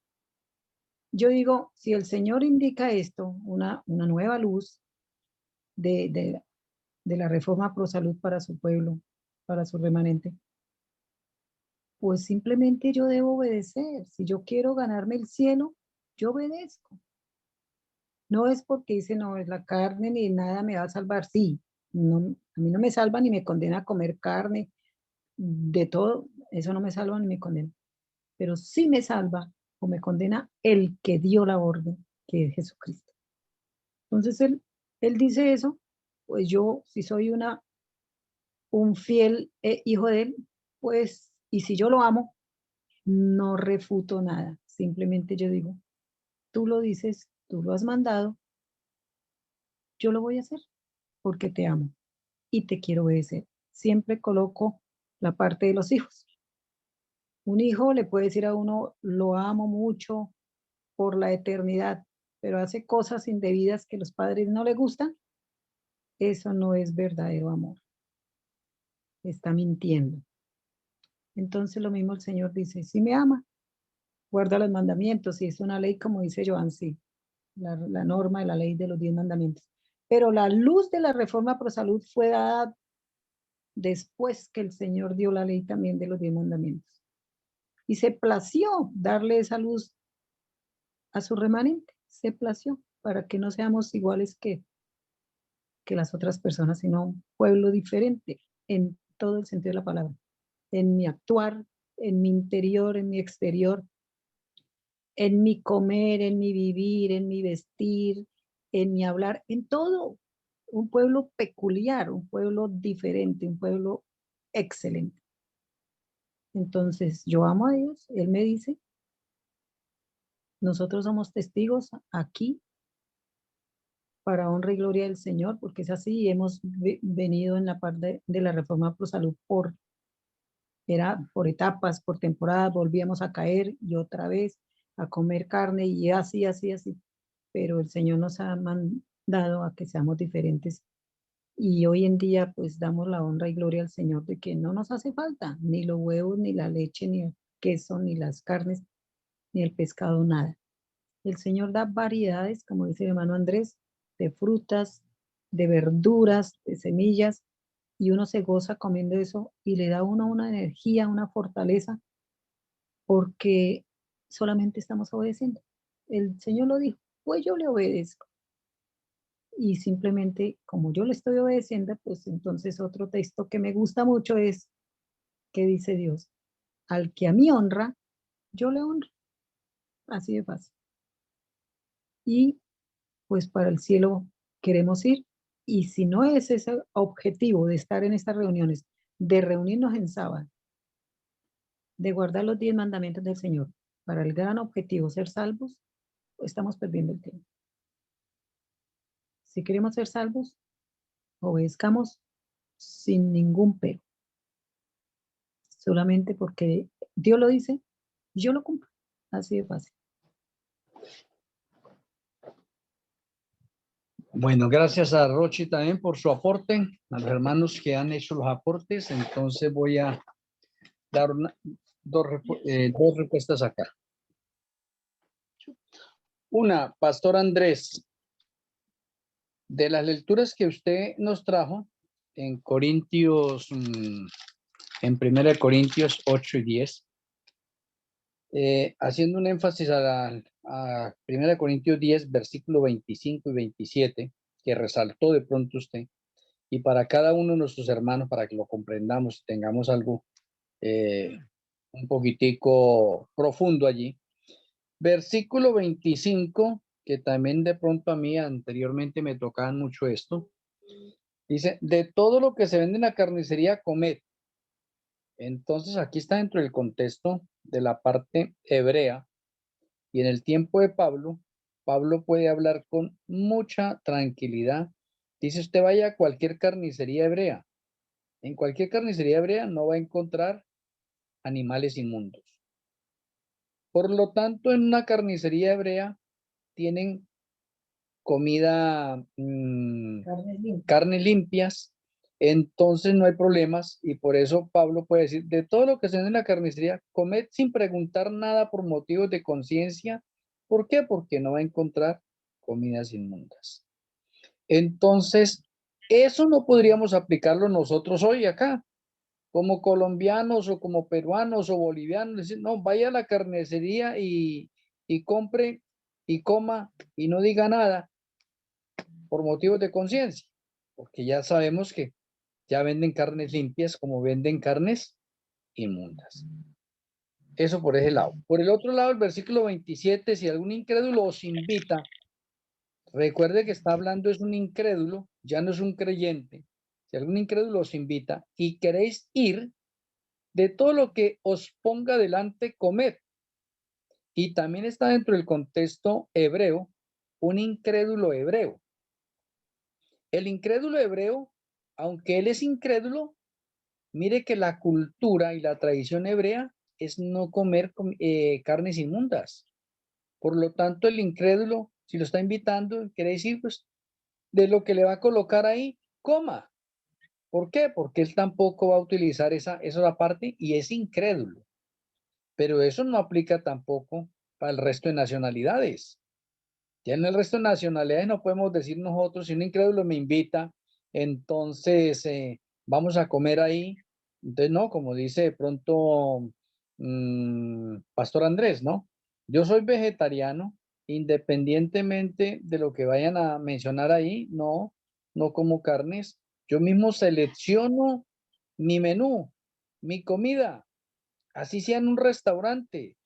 yo digo, si el Señor indica esto, una nueva luz de la reforma pro salud para su pueblo, para su remanente, pues simplemente yo debo obedecer. Si yo quiero ganarme el cielo, yo obedezco. No es porque dice, no, es la carne ni nada me va a salvar. Sí, no, a mí no me salva ni me condena a comer carne, de todo, eso no me salva ni me condena. Pero sí me salva o me condena el que dio la orden, que es Jesucristo. Entonces él dice eso, pues yo, si soy un fiel hijo de él, pues, y si yo lo amo, no refuto nada. Simplemente yo digo, tú lo dices, tú lo has mandado, yo lo voy a hacer porque te amo y te quiero obedecer. Siempre coloco la parte de los hijos. Un hijo le puede decir a uno, lo amo mucho por la eternidad, pero hace cosas indebidas que los padres no le gustan. Eso no es verdadero amor. Está mintiendo. Entonces lo mismo el Señor dice, si me ama, guarda los mandamientos, y es una ley como dice Joan, sí, la norma de la ley de los 10 mandamientos. Pero la luz de la reforma pro salud fue dada después que el Señor dio la ley también de los 10 mandamientos. Y se plació darle esa luz a su remanente, se plació, para que no seamos iguales que las otras personas, sino un pueblo diferente en todo el sentido de la palabra, en mi actuar, en mi interior, en mi exterior, en mi comer, en mi vivir, en mi vestir, en mi hablar, en todo. Un pueblo peculiar, un pueblo diferente, un pueblo excelente. Entonces, yo amo a Dios. Él me dice, nosotros somos testigos aquí para honra y gloria del Señor, porque es así, y hemos venido en la parte de la reforma pro salud era por etapas, por temporadas, volvíamos a caer y otra vez a comer carne y así, así, así. Pero el Señor nos ha mandado a que seamos diferentes y hoy en día pues damos la honra y gloria al Señor de que no nos hace falta ni los huevos, ni la leche, ni el queso, ni las carnes, ni el pescado, nada. El Señor da variedades, como dice el hermano Andrés, de frutas, de verduras, de semillas, y uno se goza comiendo eso y le da a uno una energía, una fortaleza, porque solamente estamos obedeciendo. El Señor lo dijo, pues yo le obedezco. Y simplemente, como yo le estoy obedeciendo, pues entonces otro texto que me gusta mucho es que dice Dios, al que a mí honra, yo le honro. Así de fácil. Y pues para el cielo queremos ir. Y si no es ese objetivo de estar en estas reuniones, de reunirnos en sábado, de guardar los 10 mandamientos del Señor, para el gran objetivo ser salvos, pues estamos perdiendo el tiempo. Si queremos ser salvos, obedezcamos sin ningún pero. Solamente porque Dios lo dice, yo lo cumplo. Así de fácil. Bueno, gracias a Rochi también por su aporte, a los hermanos que han hecho los aportes. Entonces voy a dar dos respuestas acá. Una, Pastor Andrés, de las lecturas que usted nos trajo en Corintios, en 1 Corintios 8 y 10, haciendo un énfasis a 1 Corintios 10, versículo 25 y 27, que resaltó de pronto usted, y para cada uno de nuestros hermanos, para que lo comprendamos y tengamos algo un poquitico profundo allí. Versículo 25, que también de pronto a mí anteriormente me tocaban mucho esto, dice, de todo lo que se vende en la carnicería, comed. Entonces aquí está dentro del contexto de la parte hebrea, y en el tiempo de Pablo, Pablo puede hablar con mucha tranquilidad. Dice, usted vaya a cualquier carnicería hebrea. En cualquier carnicería hebrea no va a encontrar animales inmundos. Por lo tanto, en una carnicería hebrea tienen comida, carnes limpias, entonces no hay problemas, y por eso Pablo puede decir, de todo lo que se vende en la carnicería, comed sin preguntar nada por motivos de conciencia. ¿Por qué? Porque no va a encontrar comidas inmundas. Entonces, eso no podríamos aplicarlo nosotros hoy acá, como colombianos o como peruanos o bolivianos. Decir, no, vaya a la carnicería y compre y coma y no diga nada por motivos de conciencia, porque ya sabemos que ya venden carnes limpias como venden carnes inmundas. Eso por ese lado. Por el otro lado, el versículo 27, si algún incrédulo os invita, recuerde que está hablando es un incrédulo, ya no es un creyente. Si algún incrédulo os invita y queréis ir, de todo lo que os ponga delante, comed. Y también está dentro del contexto hebreo, un incrédulo hebreo. El incrédulo hebreo, aunque él es incrédulo, mire que la cultura y la tradición hebrea es no comer carnes inmundas. Por lo tanto, el incrédulo, si lo está invitando, quiere decir, pues, de lo que le va a colocar ahí, coma. ¿Por qué? Porque él tampoco va a utilizar esa parte y es incrédulo. Pero eso no aplica tampoco para el resto de nacionalidades. Ya en el resto de nacionalidades no podemos decir nosotros, si un incrédulo me invita, entonces vamos a comer ahí. Entonces no, como dice de pronto Pastor Andrés, ¿no? Yo soy vegetariano, independientemente de lo que vayan a mencionar ahí, no como carnes. Yo mismo selecciono mi menú, mi comida, así sea en un restaurante.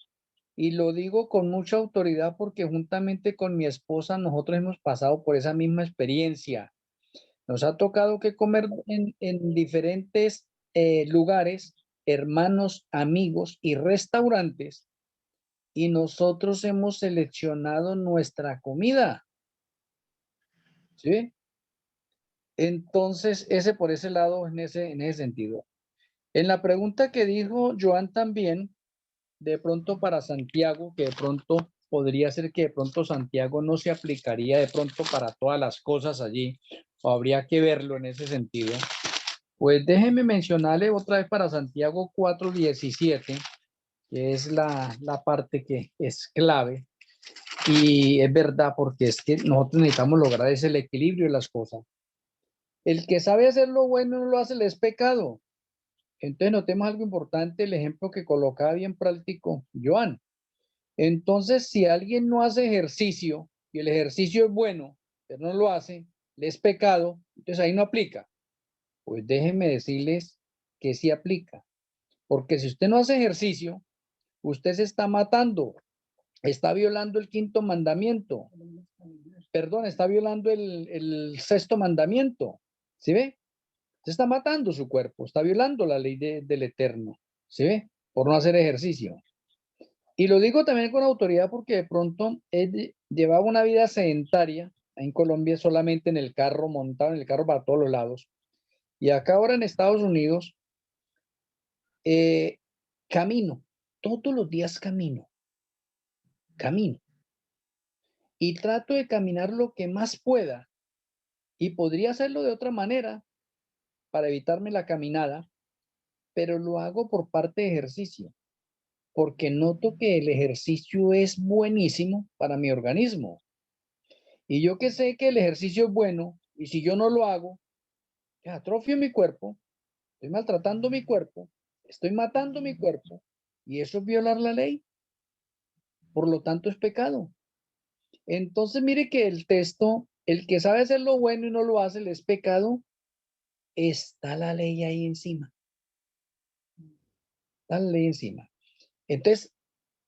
Y lo digo con mucha autoridad porque juntamente con mi esposa nosotros hemos pasado por esa misma experiencia. Nos ha tocado que comer en diferentes lugares, hermanos, amigos y restaurantes, y nosotros hemos seleccionado nuestra comida. ¿Sí? Entonces, ese por ese lado, en ese sentido. En la pregunta que dijo Joan también, de pronto para Santiago, que de pronto podría ser que de pronto Santiago no se aplicaría de pronto para todas las cosas allí, o habría que verlo en ese sentido. Pues déjeme mencionarle otra vez para Santiago 4:17, que es la parte que es clave. Y es verdad, porque es que nosotros necesitamos lograr ese el equilibrio de las cosas. El que sabe hacer lo bueno y no lo hace, le es pecado. Entonces notemos algo importante, el ejemplo que colocaba bien práctico Joan. Entonces, si alguien no hace ejercicio y el ejercicio es bueno, pero no lo hace, le es pecado, entonces ahí no aplica. Pues déjenme decirles que sí aplica. Porque si usted no hace ejercicio, usted se está matando, está violando el quinto mandamiento. Perdón, está violando el sexto mandamiento. ¿Sí ve? Se está matando su cuerpo, está violando la ley del Eterno. ¿Sí ve? Por no hacer ejercicio. Y lo digo también con autoridad porque de pronto él llevaba una vida sedentaria en Colombia, solamente en el carro, montado en el carro para todos los lados. Y acá ahora en Estados Unidos, camino, todos los días camino. Y trato de caminar lo que más pueda. Y podría hacerlo de otra manera para evitarme la caminada, pero lo hago por parte de ejercicio, porque noto que el ejercicio es buenísimo para mi organismo. Y yo que sé que el ejercicio es bueno, y si yo no lo hago, atrofio mi cuerpo, estoy maltratando mi cuerpo, estoy matando mi cuerpo, y eso es violar la ley. Por lo tanto, es pecado. Entonces, mire que el texto, el que sabe hacer lo bueno y no lo hace, le es pecado, está la ley ahí encima. Está la ley encima. Entonces,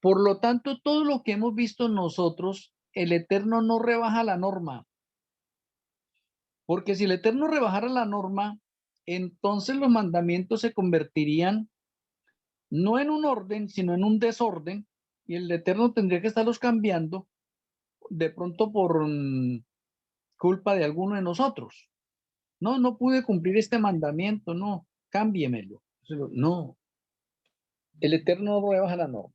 por lo tanto, todo lo que hemos visto nosotros, el Eterno no rebaja la norma. Porque si el Eterno rebajara la norma, entonces los mandamientos se convertirían no en un orden, sino en un desorden, y el Eterno tendría que estarlos cambiando de pronto por culpa de alguno de nosotros. No, no pude cumplir este mandamiento, no, cámbiemelo. No, el Eterno no rebaja la norma.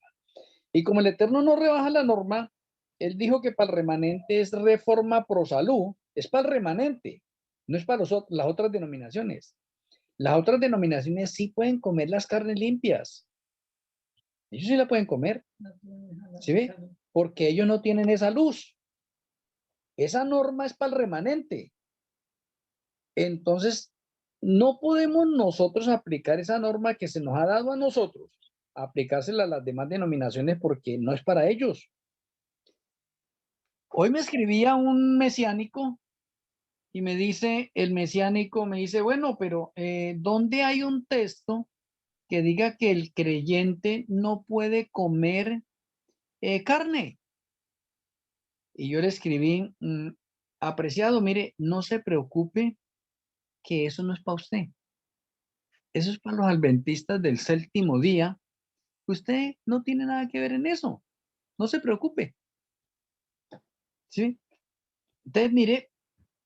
Y como el Eterno no rebaja la norma, él dijo que para el remanente es reforma pro salud, es para el remanente, no es para las otras denominaciones. Las otras denominaciones sí pueden comer las carnes limpias. Ellos sí la pueden comer. ¿Sí ve? Porque ellos no tienen esa luz. Esa norma es para el remanente. Entonces, no podemos nosotros aplicar esa norma que se nos ha dado a nosotros, aplicársela a las demás denominaciones porque no es para ellos. Hoy me escribía un mesiánico y me dice, el mesiánico me dice, bueno, pero ¿dónde hay un texto que diga que el creyente no puede comer carne? Y yo le escribí, apreciado, mire, no se preocupe que eso no es para usted. Eso es para los adventistas del séptimo día. Usted no tiene nada que ver en eso. No se preocupe. ¿Sí? Entonces, mire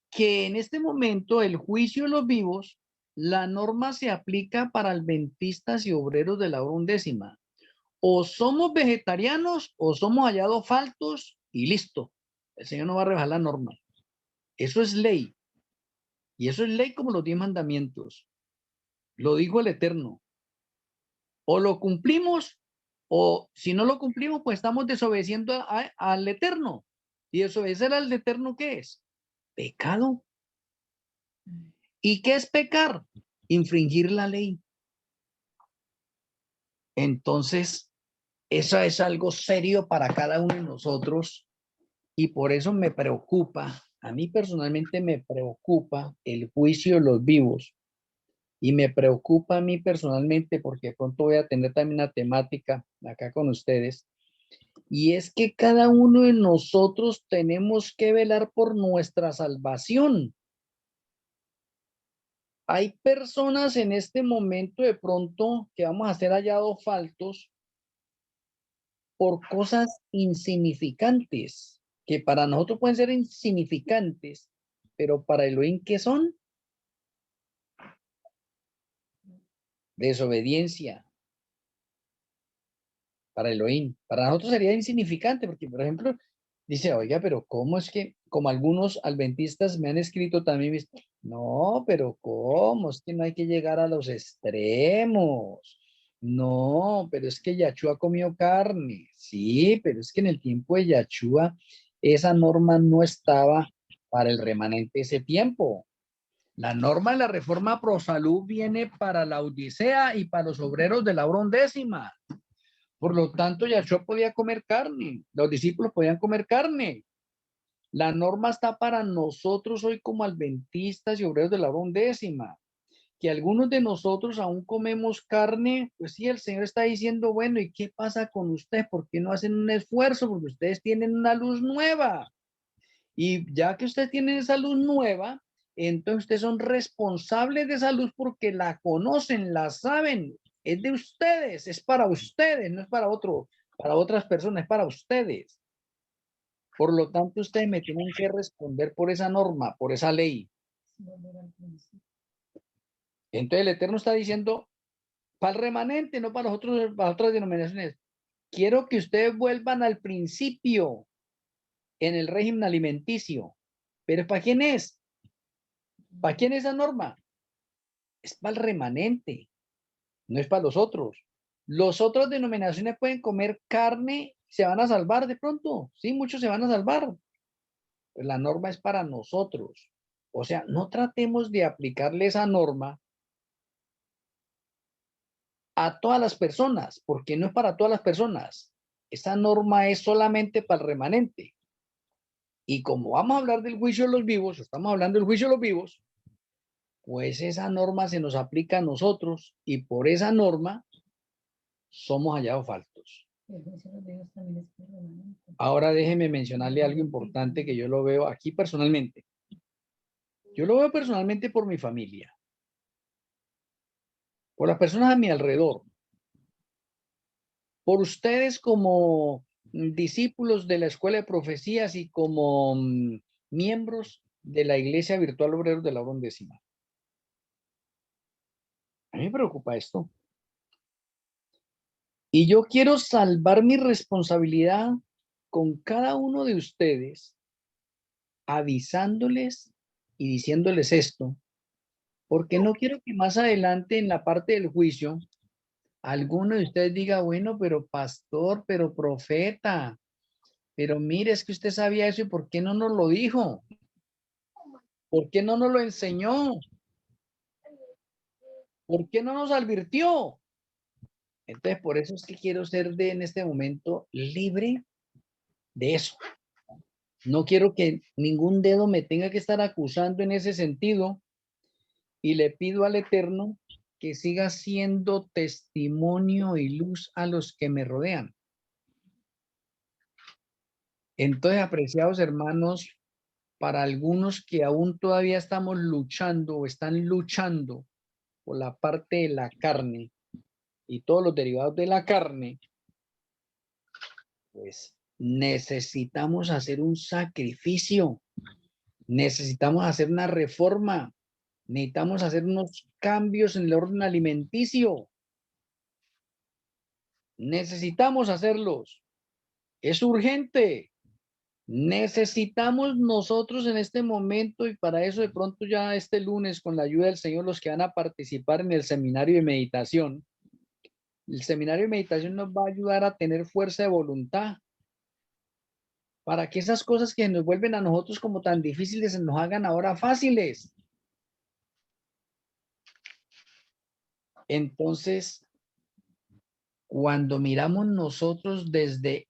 que en este momento el juicio de los vivos, la norma se aplica para adventistas y obreros de la hora undécima. O somos vegetarianos o somos hallados faltos y listo. El Señor no va a rebajar la norma. Eso es ley. Y eso es ley como los 10 mandamientos. Lo dijo el Eterno. O lo cumplimos o si no lo cumplimos, pues estamos desobedeciendo al Eterno. ¿Y desobedecer al Eterno qué es? Pecado. ¿Y qué es pecar? Infringir la ley. Entonces, eso es algo serio para cada uno de nosotros y por eso me preocupa, a mí personalmente me preocupa el juicio de los vivos y me preocupa a mí personalmente porque de pronto voy a tener también una temática acá con ustedes Y es que cada uno de nosotros tenemos que velar por nuestra salvación. Hay personas en este momento de pronto que vamos a ser hallados faltos por cosas insignificantes, que para nosotros pueden ser insignificantes, pero para Elohim, ¿qué son? Desobediencia. Para Elohim. Para nosotros sería insignificante, porque, por ejemplo, dice, oiga, pero ¿cómo es que, como algunos adventistas me han escrito también, no, pero ¿cómo? Es que no hay que llegar a los extremos. No, pero es que Yahshua comió carne. Sí, pero es que en el tiempo de Yahshua esa norma no estaba para el remanente de ese tiempo. La norma de la reforma pro salud viene para la Odisea y para los obreros de la hora undécima. Por lo tanto, Yahshua podía comer carne, los discípulos podían comer carne. La norma está para nosotros hoy como adventistas y obreros de la hora undécima. Que algunos de nosotros aún comemos carne, pues sí, el Señor está diciendo, bueno, ¿y qué pasa con ustedes? ¿Por qué no hacen un esfuerzo? Porque ustedes tienen una luz nueva. Y ya que ustedes tienen esa luz nueva, entonces ustedes son responsables de esa luz porque la conocen, la saben. Es de ustedes, es para ustedes, no es para para otras personas, es para ustedes. Por lo tanto, ustedes me tienen que responder por esa norma, por esa ley. Entonces el Eterno está diciendo, para el remanente, no para para otras denominaciones. Quiero que ustedes vuelvan al principio en el régimen alimenticio. ¿Pero para quién es? ¿Para quién es esa norma? Es para el remanente, no es para los otros. Los otros denominaciones pueden comer carne, se van a salvar de pronto. Sí, muchos se van a salvar. Pues la norma es para nosotros. O sea, no tratemos de aplicarle esa norma a todas las personas, porque no es para todas las personas. Esa norma es solamente para el remanente. Y como vamos a hablar del juicio de los vivos, estamos hablando del juicio de los vivos, pues esa norma se nos aplica a nosotros y por esa norma somos hallados faltos. Ahora déjeme mencionarle algo importante que yo lo veo aquí personalmente. Yo lo veo personalmente por mi familia, por las personas a mi alrededor, por ustedes como discípulos de la Escuela de Profecías y como miembros de la Iglesia Virtual Obreros de la Hora Undécima. A mí me preocupa esto. Y yo quiero salvar mi responsabilidad con cada uno de ustedes, avisándoles y diciéndoles esto, porque no quiero que más adelante en la parte del juicio, alguno de ustedes diga, bueno, pero pastor, pero profeta, pero mire, es que usted sabía eso y ¿por qué no nos lo dijo? ¿Por qué no nos lo enseñó? ¿Por qué no nos advirtió? Entonces, por eso es que quiero ser en este momento libre de eso. No quiero que ningún dedo me tenga que estar acusando en ese sentido y le pido al Eterno que siga siendo testimonio y luz a los que me rodean. Entonces, apreciados hermanos, para algunos que aún todavía estamos luchando o están luchando por la parte de la carne y todos los derivados de la carne, pues necesitamos hacer un sacrificio, necesitamos hacer una reforma, necesitamos hacer unos cambios en el orden alimenticio. Necesitamos hacerlos. Es urgente. Necesitamos nosotros en este momento y para eso de pronto ya este lunes con la ayuda del Señor los que van a participar en el seminario de meditación. El seminario de meditación nos va a ayudar a tener fuerza de voluntad para que esas cosas que nos vuelven a nosotros como tan difíciles se nos hagan ahora fáciles. Entonces, cuando miramos nosotros desde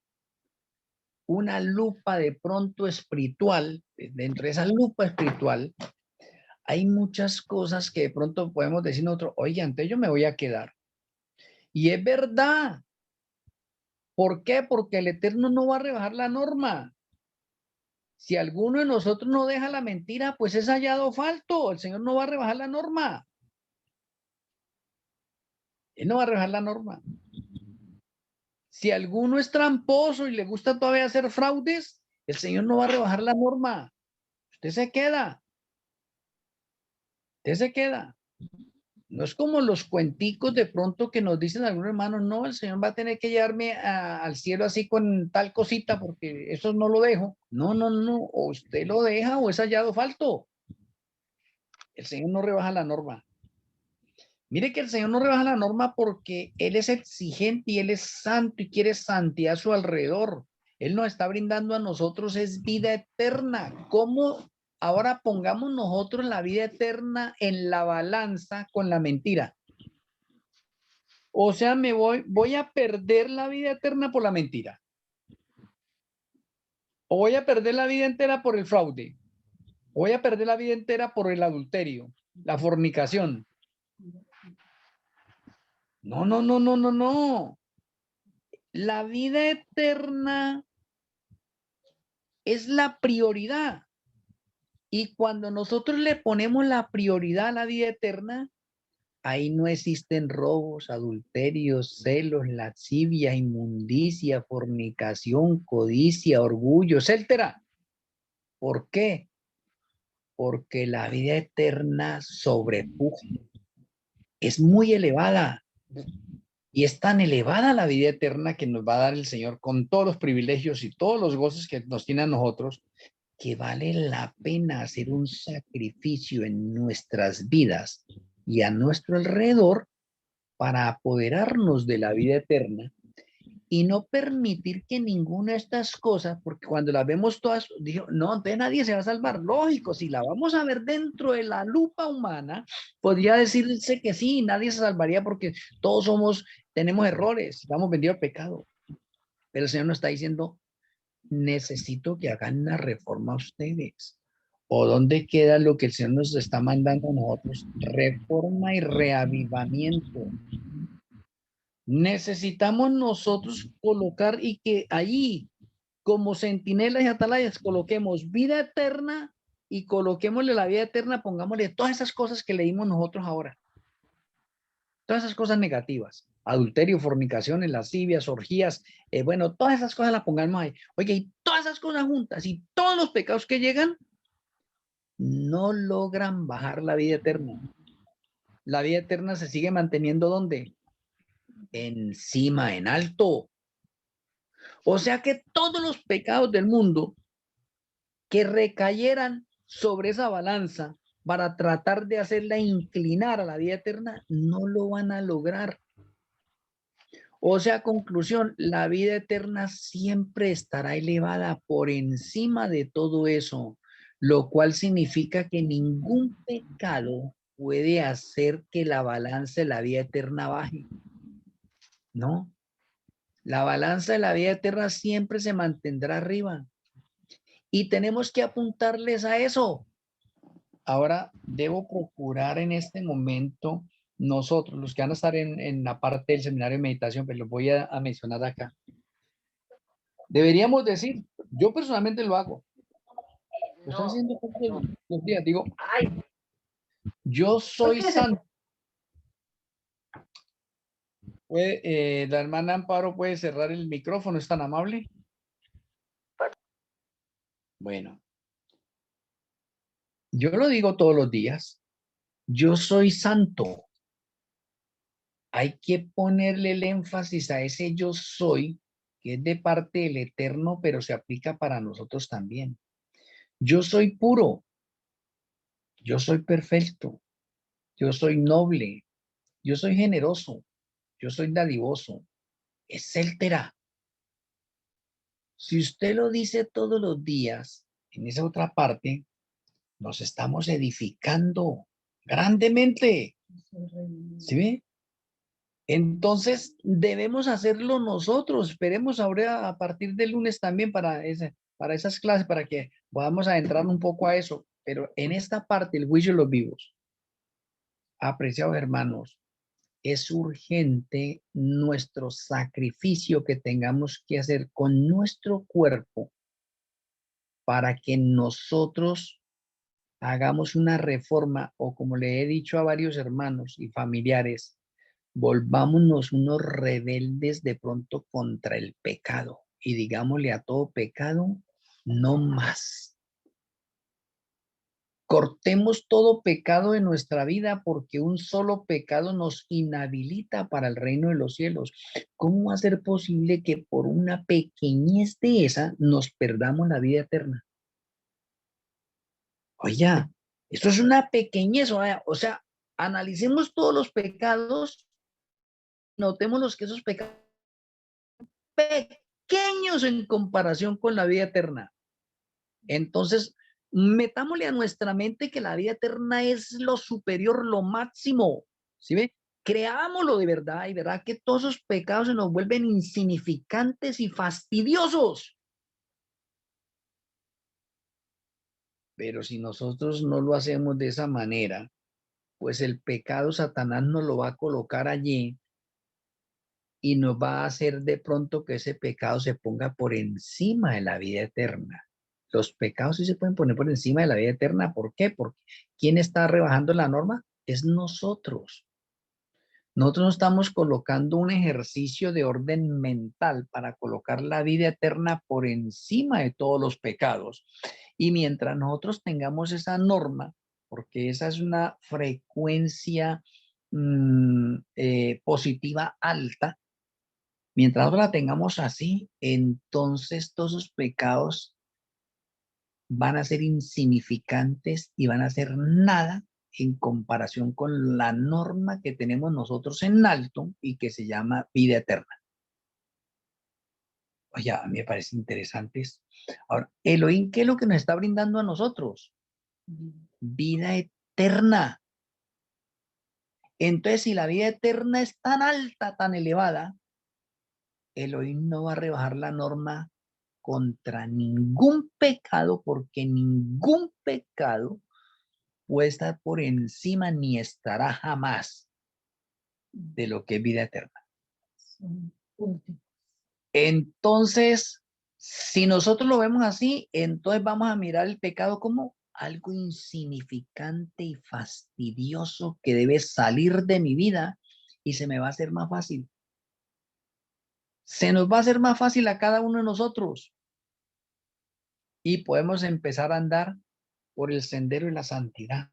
una lupa de pronto espiritual, dentro de esa lupa espiritual, hay muchas cosas que de pronto podemos decir nosotros, oye, antes yo me voy a quedar. Y es verdad. ¿Por qué? Porque el Eterno no va a rebajar la norma. Si alguno de nosotros no deja la mentira, pues es hallado falto. El Señor no va a rebajar la norma. Él no va a rebajar la norma. Si alguno es tramposo y le gusta todavía hacer fraudes, el Señor no va a rebajar la norma. Usted se queda. Usted se queda. No es como los cuenticos de pronto que nos dicen algunos hermanos, no, el Señor va a tener que llevarme al cielo así con tal cosita porque eso no lo dejo. No, no, no, o usted lo deja o es hallado falto. El Señor no rebaja la norma. Mire que el Señor no rebaja la norma porque Él es exigente y Él es santo y quiere santidad a su alrededor. Él nos está brindando a nosotros es vida eterna. ¿Cómo ahora pongamos nosotros la vida eterna en la balanza con la mentira? O sea, voy a perder la vida eterna por la mentira. O voy a perder la vida entera por el fraude. O voy a perder la vida entera por el adulterio, la fornicación. No, no, no, no, no, no. La vida eterna es la prioridad. Y cuando nosotros le ponemos la prioridad a la vida eterna, ahí no existen robos, adulterios, celos, lascivia, inmundicia, fornicación, codicia, orgullo, etcétera. ¿Por qué? Porque la vida eterna sobrepuja. Es muy elevada. Y es tan elevada la vida eterna que nos va a dar el Señor con todos los privilegios y todos los goces que nos tiene a nosotros, que vale la pena hacer un sacrificio en nuestras vidas y a nuestro alrededor para apoderarnos de la vida eterna y no permitir que ninguna de estas cosas, porque cuando las vemos todas, dijo, no, entonces nadie se va a salvar. Lógico, si la vamos a ver dentro de la lupa humana, podría decirse que sí, nadie se salvaría porque todos tenemos errores, estamos vendidos al pecado. Pero el Señor nos está diciendo, necesito que hagan una reforma ustedes. ¿O dónde queda lo que el Señor nos está mandando a nosotros? Reforma y reavivamiento. Necesitamos nosotros colocar y que allí, como centinelas y atalayas, coloquemos vida eterna y coloquémosle la vida eterna, pongámosle todas esas cosas que leímos nosotros ahora. Todas esas cosas negativas. Adulterio, fornicaciones, lascivias, orgías, bueno, todas esas cosas las pongamos ahí. Oye, y todas esas cosas juntas y todos los pecados que llegan no logran bajar la vida eterna. La vida eterna se sigue manteniendo ¿dónde? Encima, en alto. O sea que todos los pecados del mundo que recayeran sobre esa balanza para tratar de hacerla inclinar a la vida eterna, no lo van a lograr. O sea, conclusión, la vida eterna siempre estará elevada por encima de todo eso, lo cual significa que ningún pecado puede hacer que la balanza de la vida eterna baje. ¿No? La balanza de la vida eterna siempre se mantendrá arriba. Y tenemos que apuntarles a eso. Ahora, debo procurar en este momento, nosotros, los que van a estar en la parte del seminario de meditación, pues los voy a mencionar acá. Deberíamos decir, yo personalmente lo hago. Lo estoy haciendo todos los días. Digo, ay, yo soy santo. La hermana Amparo puede cerrar el micrófono, ¿es tan amable? Bueno, yo lo digo todos los días. Yo soy santo. Hay que ponerle el énfasis a ese yo soy, que es de parte del Eterno, pero se aplica para nosotros también. Yo soy puro. Yo soy perfecto. Yo soy noble. Yo soy generoso. Yo soy dadivoso. Etcétera. Si usted lo dice todos los días, en esa otra parte, nos estamos edificando grandemente. ¿Sí ve? Entonces, debemos hacerlo nosotros. Esperemos ahora a partir del lunes también para esas clases, para que podamos adentrar un poco a eso. Pero en esta parte, el juicio de los vivos, apreciados hermanos, es urgente nuestro sacrificio que tengamos que hacer con nuestro cuerpo para que nosotros hagamos una reforma, o como le he dicho a varios hermanos y familiares, volvámonos unos rebeldes de pronto contra el pecado y digámosle a todo pecado, no más. Cortemos todo pecado de nuestra vida porque un solo pecado nos inhabilita para el reino de los cielos. ¿Cómo va a ser posible que por una pequeñez de esa nos perdamos la vida eterna? Oye, esto es una pequeñez, o sea, analicemos todos los pecados, notémonos que esos pecados pequeños en comparación con la vida eterna. Entonces, metámosle a nuestra mente que la vida eterna es lo superior, lo máximo. ¿Sí ve? Creámoslo de verdad y verá que todos esos pecados se nos vuelven insignificantes y fastidiosos. Pero si nosotros no lo hacemos de esa manera, pues el pecado Satanás nos lo va a colocar allí y nos va a hacer de pronto que ese pecado se ponga por encima de la vida eterna. Los pecados sí se pueden poner por encima de la vida eterna. ¿Por qué? Porque ¿quién está rebajando la norma? Es nosotros. Nosotros no estamos colocando un ejercicio de orden mental para colocar la vida eterna por encima de todos los pecados. Y mientras nosotros tengamos esa norma, porque esa es una frecuencia positiva alta, mientras nosotros la tengamos así, entonces todos esos pecados van a ser insignificantes y van a ser nada en comparación con la norma que tenemos nosotros en alto y que se llama vida eterna. Oye, a mí me parece interesante esto. Ahora, Elohim, ¿qué es lo que nos está brindando a nosotros? Vida eterna. Entonces, si la vida eterna es tan alta, tan elevada, Elohim no va a rebajar la norma contra ningún pecado, porque ningún pecado puede estar por encima ni estará jamás de lo que es vida eterna. Entonces, si nosotros lo vemos así, entonces vamos a mirar el pecado como algo insignificante y fastidioso que debe salir de mi vida y se me va a hacer más fácil. Se nos va a hacer más fácil a cada uno de nosotros y podemos empezar a andar por el sendero de la santidad.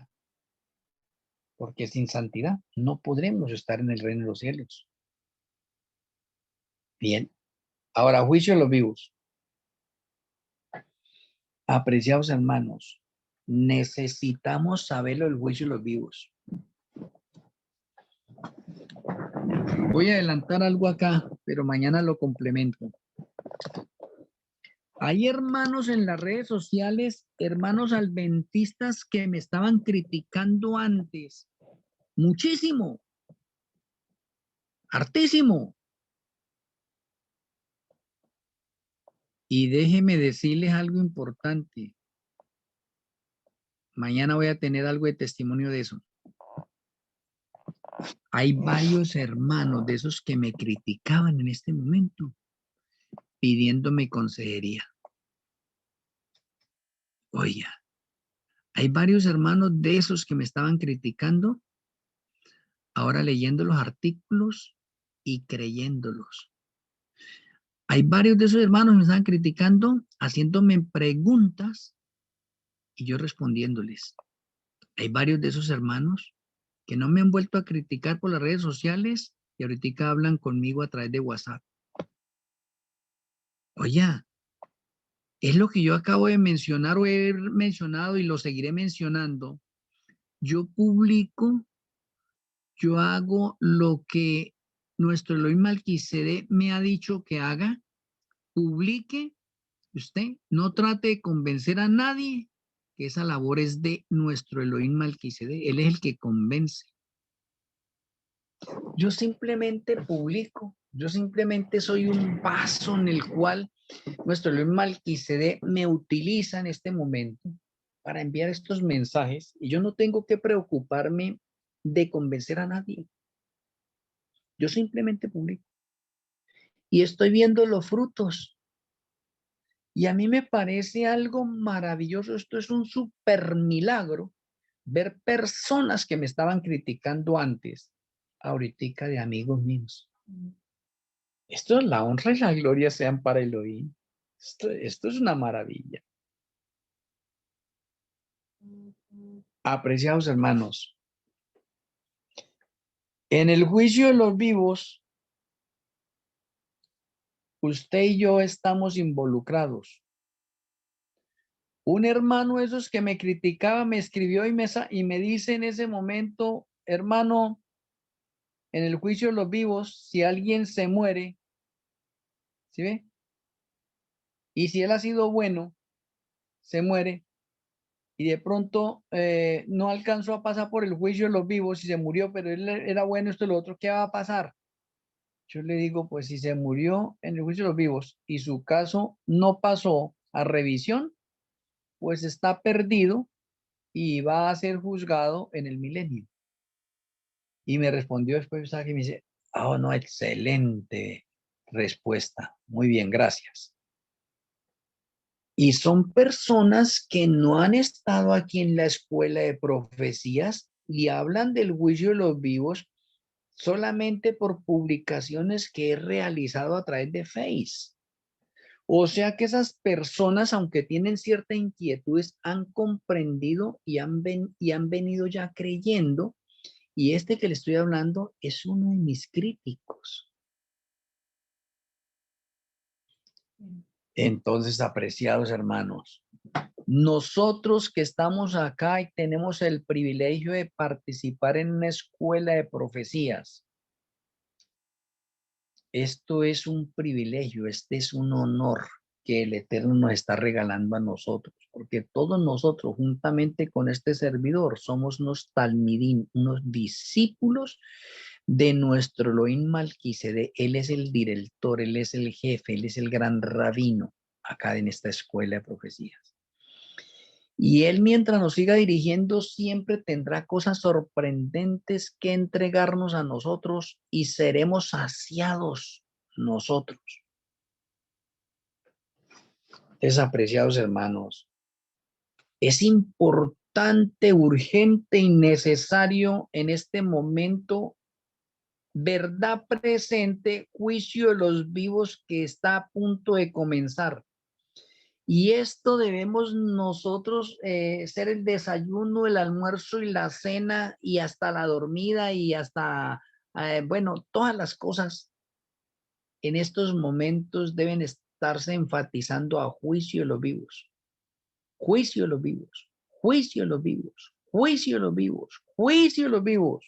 Porque sin santidad no podremos estar en el reino de los cielos. Bien. Ahora, juicio de los vivos. Apreciados hermanos, necesitamos saberlo del juicio de los vivos. Voy a adelantar algo acá, pero mañana lo complemento. Hay hermanos en las redes sociales, hermanos adventistas que me estaban criticando antes. Muchísimo. Hartísimo. Y déjeme decirles algo importante. Mañana voy a tener algo de testimonio de eso. Hay varios hermanos de esos que me criticaban en este momento, pidiéndome consejería. Oiga, hay varios hermanos de esos que me estaban criticando, ahora leyendo los artículos y creyéndolos. Hay varios de esos hermanos que me estaban criticando, haciéndome preguntas y yo respondiéndoles. Hay varios de esos hermanos que no me han vuelto a criticar por las redes sociales y ahorita hablan conmigo a través de WhatsApp. Oye, es lo que yo acabo de mencionar o he mencionado y lo seguiré mencionando. Yo publico, yo hago lo que nuestro Elohim Melquisedec me ha dicho que haga. Publique, usted no trate de convencer a nadie, que esa labor es de nuestro Elohim Melquisedec. Él es el que convence. Yo simplemente publico, yo simplemente soy un vaso en el cual nuestro Elohim Melquisedec me utiliza en este momento para enviar estos mensajes y yo no tengo que preocuparme de convencer a nadie. Yo simplemente publico. Y estoy viendo los frutos. Y a mí me parece algo maravilloso. Esto es un súper milagro. Ver personas que me estaban criticando antes, ahorita de amigos míos. Esto, la honra y la gloria sean para Elohim. Esto es una maravilla. Apreciados hermanos, en el juicio de los vivos, usted y yo estamos involucrados. Un hermano de esos que me criticaba me escribió y me dice en ese momento, hermano, en el juicio de los vivos, si alguien se muere, ¿sí ve? Y si él ha sido bueno, se muere, y de pronto no alcanzó a pasar por el juicio de los vivos y se murió, pero él era bueno, esto y lo otro, ¿qué va a pasar? Yo le digo, pues si se murió en el juicio de los vivos y su caso no pasó a revisión, pues está perdido y va a ser juzgado en el milenio. Y me respondió después, y me dice, oh, no, excelente respuesta. Muy bien, gracias. Y son personas que no han estado aquí en la escuela de profecías y hablan del juicio de los vivos solamente por publicaciones que he realizado a través de Face. O sea que esas personas, aunque tienen cierta inquietudes, han comprendido y han venido ya creyendo. Y este que le estoy hablando es uno de mis críticos. Entonces, apreciados hermanos, nosotros que estamos acá y tenemos el privilegio de participar en una escuela de profecías, esto es un privilegio, este es un honor que el Eterno nos está regalando a nosotros, porque todos nosotros, juntamente con este servidor, somos unos talmidim, unos discípulos de nuestro Elohim Malquisedec. Él es el director, él es el jefe, él es el gran rabino acá en esta escuela de profecías. Y él, mientras nos siga dirigiendo, siempre tendrá cosas sorprendentes que entregarnos a nosotros y seremos saciados nosotros. Desapreciados hermanos, es importante, urgente y necesario en este momento, verdad presente, juicio de los vivos que está a punto de comenzar. Y esto debemos nosotros ser el desayuno, el almuerzo y la cena y hasta la dormida y hasta, bueno, todas las cosas en estos momentos deben estarse enfatizando a juicio de los vivos. Juicio de los vivos, juicio de los vivos, juicio de los vivos, juicio de los vivos.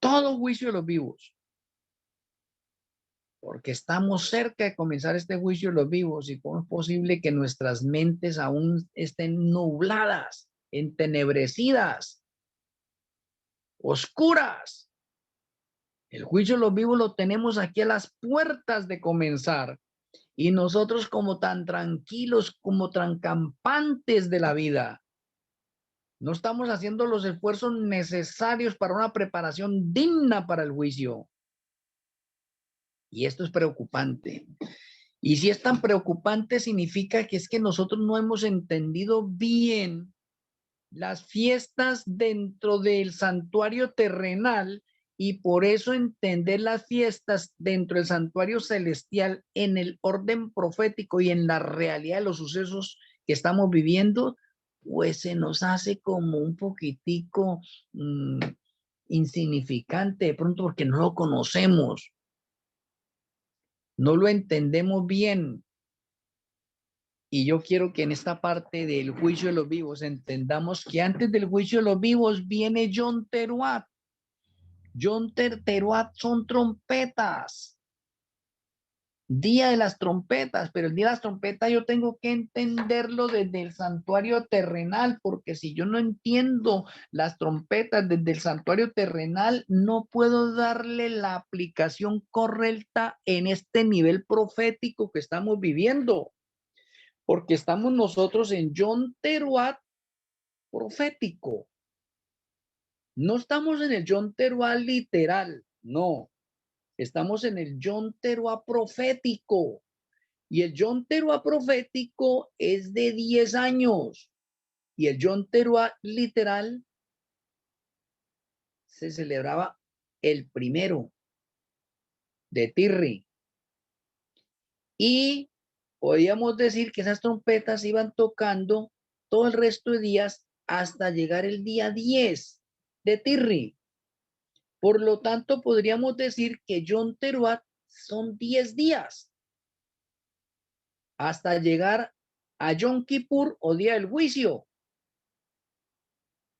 Todo juicio de los vivos. Porque estamos cerca de comenzar este juicio de los vivos y cómo es posible que nuestras mentes aún estén nubladas, entenebrecidas, oscuras. El juicio de los vivos lo tenemos aquí a las puertas de comenzar y nosotros como tan tranquilos, como tan campantes de la vida, no estamos haciendo los esfuerzos necesarios para una preparación digna para el juicio. Y esto es preocupante. Y si es tan preocupante, significa que es que nosotros no hemos entendido bien las fiestas dentro del santuario terrenal y por eso entender las fiestas dentro del santuario celestial en el orden profético y en la realidad de los sucesos que estamos viviendo, pues se nos hace como un poquitico insignificante de pronto porque no lo conocemos. No lo entendemos bien. Y yo quiero que en esta parte del juicio de los vivos entendamos que antes del juicio de los vivos viene Yom Teruat. Yom Teruat son trompetas. Día de las trompetas, pero el día de las trompetas yo tengo que entenderlo desde el santuario terrenal, porque si yo no entiendo las trompetas desde el santuario terrenal, no puedo darle la aplicación correcta en este nivel profético que estamos viviendo, porque estamos nosotros en Yom Teruat profético. No estamos en el Yom Teruat literal. No, estamos en el Yom Teruah profético. Y el Yom Teruah profético es de 10 años. Y el Yom Teruah literal se celebraba el 1 de Tirri. Y podíamos decir que esas trompetas iban tocando todo el resto de días hasta llegar el día 10 de Tirri. Por lo tanto, podríamos decir que Yom Teruah son 10 días hasta llegar a Yom Kippur o Día del Juicio.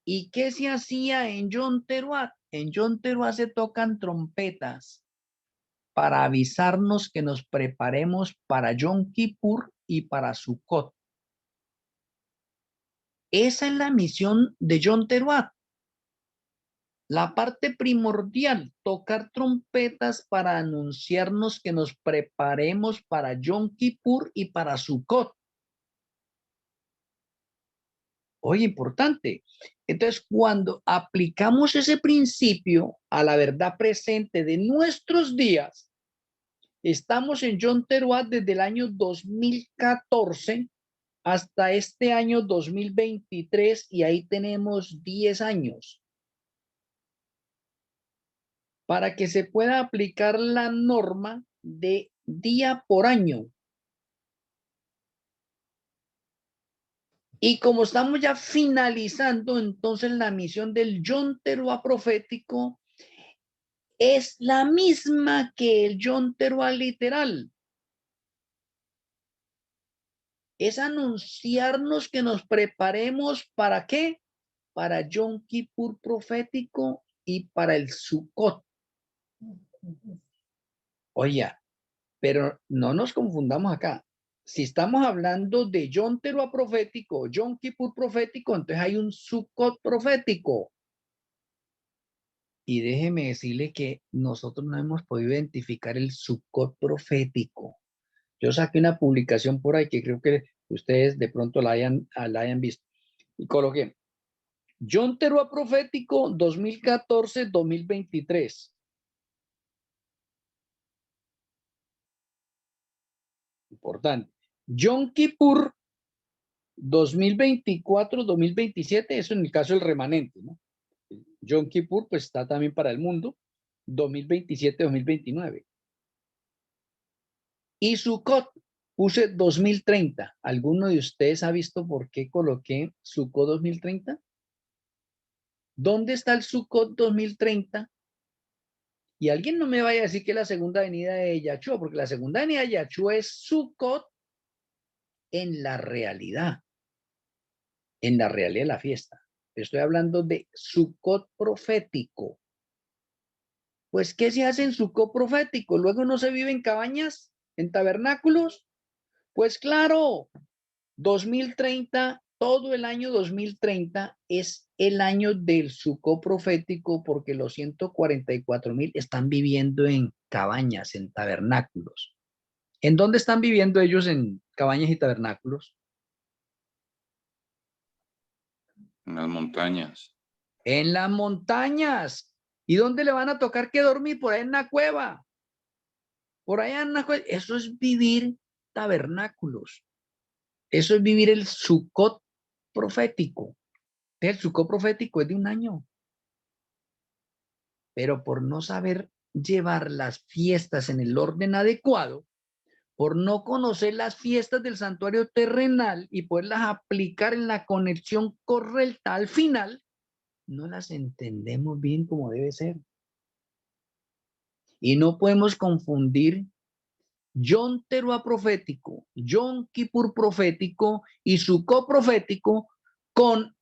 ¿Y qué se hacía en Yom Teruah? En Yom Teruah se tocan trompetas para avisarnos que nos preparemos para Yom Kippur y para Sukkot. Esa es la misión de Yom Teruah. La parte primordial, tocar trompetas para anunciarnos que nos preparemos para Yom Kippur y para Sukkot. Oye, importante. Entonces, cuando aplicamos ese principio a la verdad presente de nuestros días, estamos en Yom Teruah desde el año 2014 hasta este año 2023 y ahí tenemos 10 años. Para que se pueda aplicar la norma de día por año. Y como estamos ya finalizando, entonces la misión del Yom Teruah profético es la misma que el Yom Teruah literal. Es anunciarnos que nos preparemos ¿para qué? Para Yom Kippur profético y para el Sukkot. Oye, pero no nos confundamos acá. Si estamos hablando de Yom Teruah profético, Yom Kippur profético, entonces hay un Sukkot profético. Y déjeme decirle que nosotros no hemos podido identificar el Sukkot profético. Yo saqué una publicación por ahí que creo que ustedes de pronto la hayan visto. Y coloqué Yom Teruah profético 2014-2023. Importante. Yom Kippur 2024-2027, eso en el caso del remanente, ¿no? Yom Kippur pues está también para el mundo, 2027-2029. Y Sukkot puse 2030. ¿Alguno de ustedes ha visto por qué coloqué Sukkot 2030? ¿Dónde está el Sukkot 2030? Y alguien no me vaya a decir que es la segunda venida de Yahshua, porque la segunda venida de Yahshua es Sukkot en la realidad de la fiesta. Estoy hablando de Sukkot profético. Pues, ¿qué se hace en Sukkot profético? Luego no se vive en cabañas, en tabernáculos. Pues claro, 2030, todo el año 2030 es el año del Sukkot profético porque los 144,000 están viviendo en cabañas, en tabernáculos. ¿En dónde están viviendo ellos en cabañas y tabernáculos? En las montañas. En las montañas. ¿Y dónde le van a tocar que dormir? Por ahí en una cueva. Por allá en una cueva. Eso es vivir tabernáculos. Eso es vivir el Sukkot profético. El Sukkot profético es de un año. Pero por no saber llevar las fiestas en el orden adecuado, por no conocer las fiestas del santuario terrenal y poderlas aplicar en la conexión correcta al final, no las entendemos bien como debe ser. Y no podemos confundir Yom Teruah profético, Yom Kippur profético y Sukkot profético con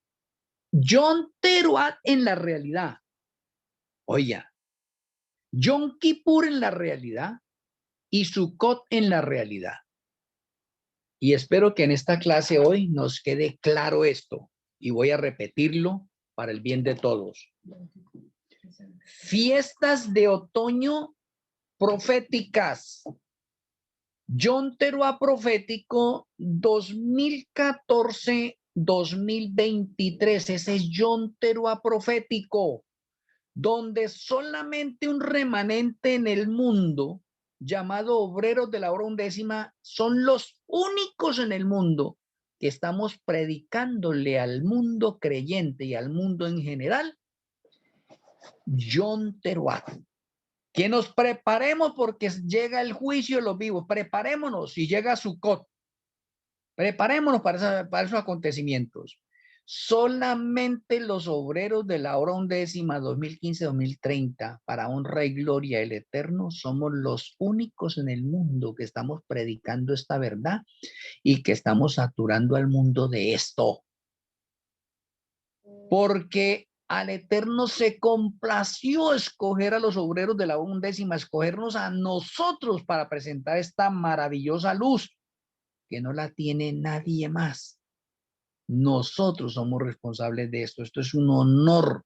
Yom Teruah en la realidad. Oye, Yom Kippur en la realidad y Sukkot en la realidad. Y espero que en esta clase hoy nos quede claro esto y voy a repetirlo para el bien de todos. Fiestas de otoño proféticas. Yom Teruah profético 2014-2023. Ese es Yom Teruah profético. donde solamente un remanente en el mundo, llamado obreros de la hora undécima, son los únicos en el mundo que estamos predicándole al mundo creyente y al mundo en general, John Teruat. Que nos preparemos porque llega el juicio de los vivos. Preparémonos y llega Sukkot. Preparémonos para esos acontecimientos. Solamente los obreros de la hora undécima 2015-2030 para honra y gloria del Eterno somos los únicos en el mundo que estamos predicando esta verdad y que estamos saturando al mundo de esto. Porque al Eterno se complació escoger a los obreros de la hora undécima, escogernos a nosotros para presentar esta maravillosa luz que no la tiene nadie más. Nosotros somos responsables de esto. Esto es un honor.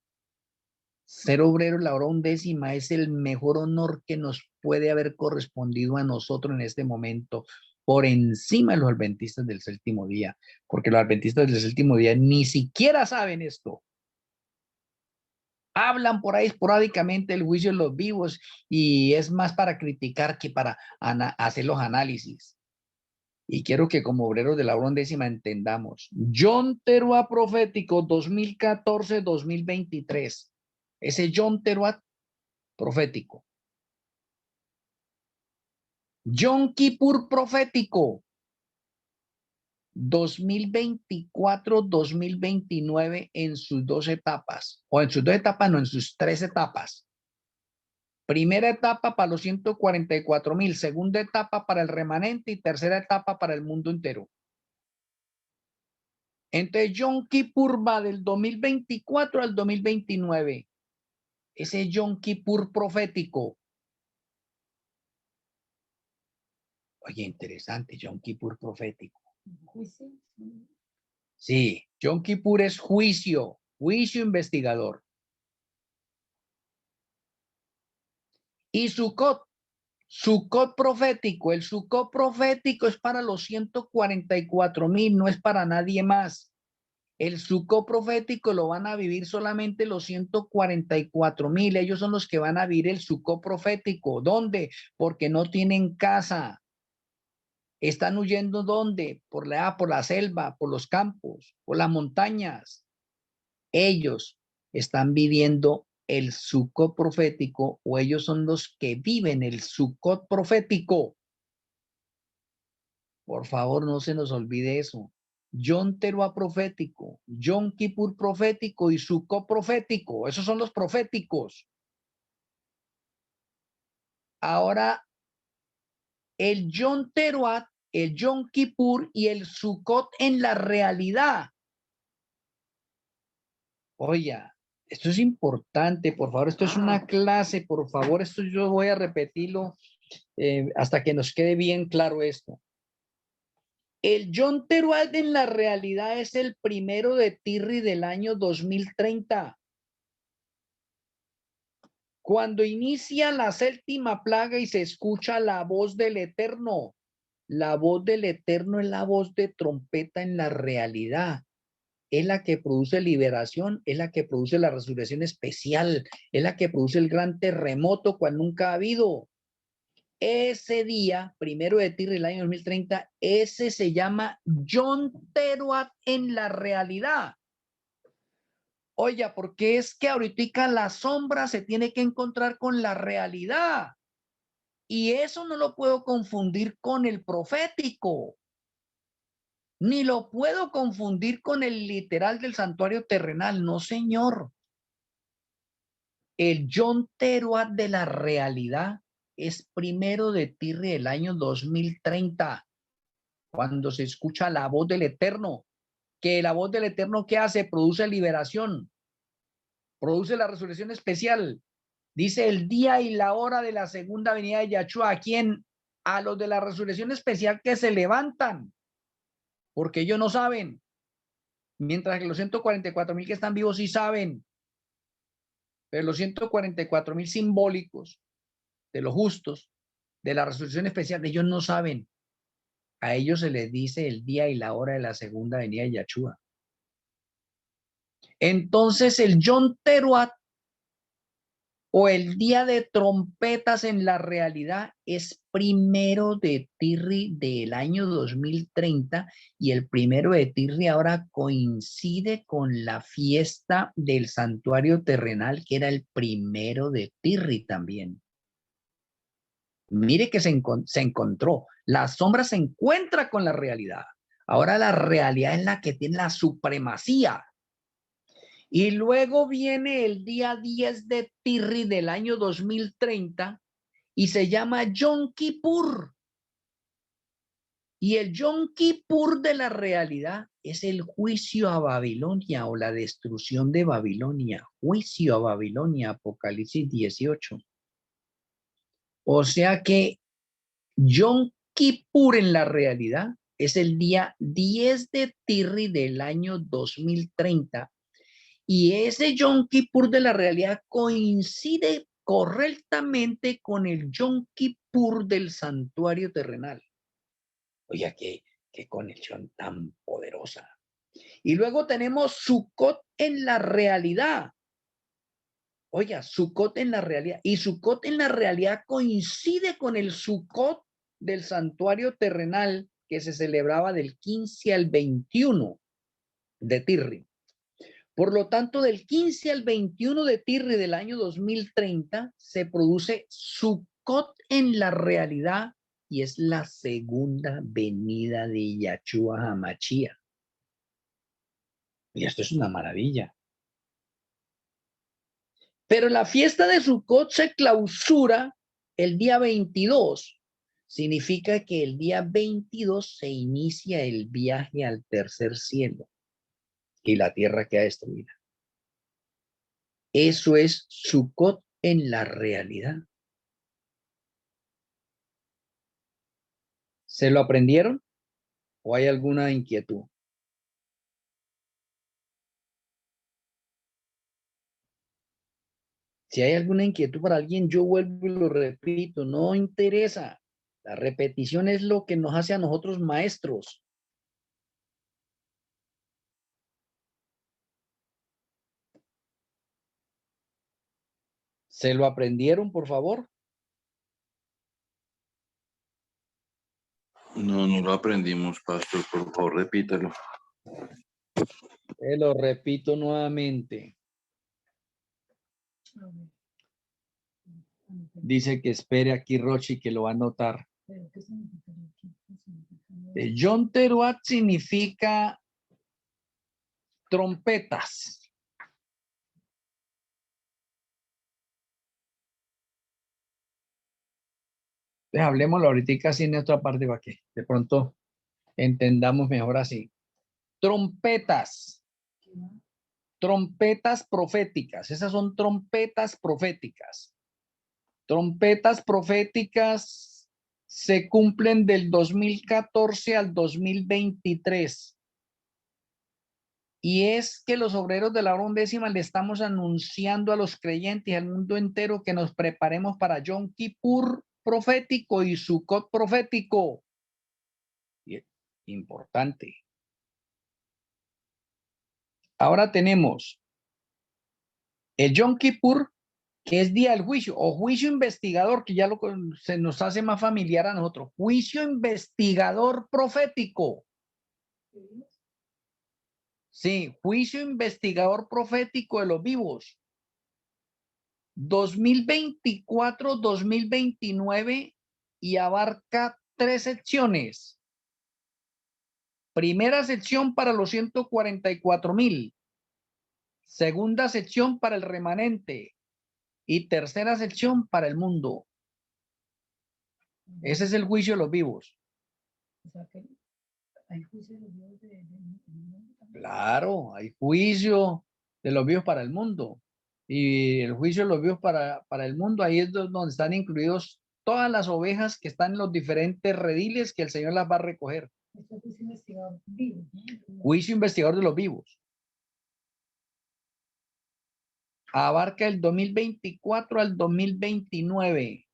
Ser obrero en la hora undécima es el mejor honor que nos puede haber correspondido a nosotros en este momento, por encima de los adventistas del séptimo día, porque los adventistas del séptimo día ni siquiera saben esto. Hablan por ahí esporádicamente del juicio de los vivos y es más para criticar que para hacer los análisis. Y quiero que como obreros de la hora undécima entendamos. John Teruat profético 2014-2023. Ese John Teruat profético. Yom Kippur profético 2024-2029 en sus dos etapas. O en sus dos etapas, no, en sus tres etapas. Primera etapa para los 144,000, segunda etapa para el remanente y tercera etapa para el mundo entero. Entonces, Yom Kippur va del 2024 al 2029. Ese Yom Kippur profético. Oye, interesante, Yom Kippur profético. Sí, Yom Kippur es juicio, juicio investigador. Y Sukkot profético. El Sukkot profético es para los 144,000, no es para nadie más. El Sukkot profético lo van a vivir solamente los 144,000. Ellos son los que van a vivir el Sukkot profético. ¿Dónde? Porque no tienen casa. ¿Están huyendo dónde? Por la selva, por los campos, por las montañas. Ellos están viviendo el Sukkot profético, o ellos son los que viven el Sukkot profético. Por favor, no se nos olvide eso. Yom Teruat profético, Yom Kippur profético y Sukkot profético. Esos son los proféticos. Ahora, el Yom Teruat, el Yom Kippur y el Sukkot en la realidad. Oye, esto es importante, por favor, esto es una clase, por favor, esto yo voy a repetirlo hasta que nos quede bien claro esto. El Yom Teruat en la realidad es el 1 de Tirri del año 2030. Cuando inicia la séptima plaga y se escucha la voz del Eterno. La voz del Eterno es la voz de trompeta en la realidad. Es la que produce liberación, es la que produce la resurrección especial, es la que produce el gran terremoto cual nunca ha habido. Ese día, 1 de Tirri del año 2030, ese se llama Yom Teruat en la realidad. Oye, porque es que ahorita la sombra se tiene que encontrar con la realidad. Y eso no lo puedo confundir con el profético. Ni lo puedo confundir con el literal del santuario terrenal. No, señor. El Yom Teruat de la realidad es 1 de Tirri del año 2030, cuando se escucha la voz del Eterno, que la voz del Eterno, ¿qué hace? Produce liberación, produce la resurrección especial. Dice el día y la hora de la segunda venida de Yahshua. ¿A quién? A los de la resurrección especial que se levantan, porque ellos no saben, mientras que los 144,000 que están vivos sí saben. Pero los 144,000 simbólicos de los justos, de la resurrección especial, ellos no saben. A ellos se les dice el día y la hora de la segunda venida de Yahshua. Entonces el Yom Teruat o el día de trompetas en la realidad es 1 de Tirri del año 2030 y el 1 de Tirri ahora coincide con la fiesta del santuario terrenal que era el 1 de Tirri también. Mire que se encontró. La sombra se encuentra con la realidad. Ahora la realidad es la que tiene la supremacía. Y luego viene el día 10 de Tirri del año 2030 y se llama Yom Kippur. Y el Yom Kippur de la realidad es el juicio a Babilonia o la destrucción de Babilonia. Juicio a Babilonia, Apocalipsis 18. O sea que Yom Kippur en la realidad es el día 10 de Tirri del año 2030. Y ese Yom Kippur de la realidad coincide correctamente con el Yom Kippur del santuario terrenal. Oye, qué conexión tan poderosa. Y luego tenemos Sukkot en la realidad. Oiga, Sukkot en la realidad. Y Sukkot en la realidad coincide con el Sukkot del santuario terrenal que se celebraba del 15 al 21 de Tirri. Por lo tanto, del 15 al 21 de Tirri del año 2030 se produce Sukkot en la realidad y es la segunda venida de Yahshua HaMashiach. Y esto es una maravilla. Pero la fiesta de Sukkot se clausura el día 22. Significa que el día 22 se inicia el viaje al tercer cielo y la tierra queda destruida. Eso es Sukkot en la realidad. ¿Se lo aprendieron? ¿O hay alguna inquietud? Si hay alguna inquietud para alguien, yo vuelvo y lo repito, no interesa. La repetición es lo que nos hace a nosotros maestros. ¿Se lo aprendieron, por favor? No, no lo aprendimos, pastor. Por favor, repítalo. Te lo repito nuevamente. Dice que espere aquí Rochi, que lo va a anotar. Yom Teruat significa trompetas. Entonces, hablemoslo ahorita así en otra parte para que de pronto entendamos mejor así. Trompetas. Trompetas proféticas. Esas son trompetas proféticas. Trompetas proféticas se cumplen del 2014 al 2023. Y es que los obreros de la hora undécima le estamos anunciando a los creyentes y al mundo entero que nos preparemos para Yom Kippur profético y Sukkot profético. Importante. Ahora tenemos el Yom Kippur, que es día del juicio, o juicio investigador, que ya se nos hace más familiar a nosotros. Juicio investigador profético. Sí, juicio investigador profético de los vivos. 2024-2029 y abarca 3 secciones. Primera sección para los 144,000. Segunda sección para el remanente. Y tercera sección para el mundo. Ese es el juicio de los vivos. O sea que hay juicio de los vivos del mundo también. Claro, hay juicio de los vivos para el mundo. Y el juicio de los vivos para el mundo, ahí es donde están incluidos todas las ovejas que están en los diferentes rediles que el Señor las va a recoger. Esto es juicio investigador vivo, ¿no? Juicio investigador de los vivos. Abarca el 2024 al 2029.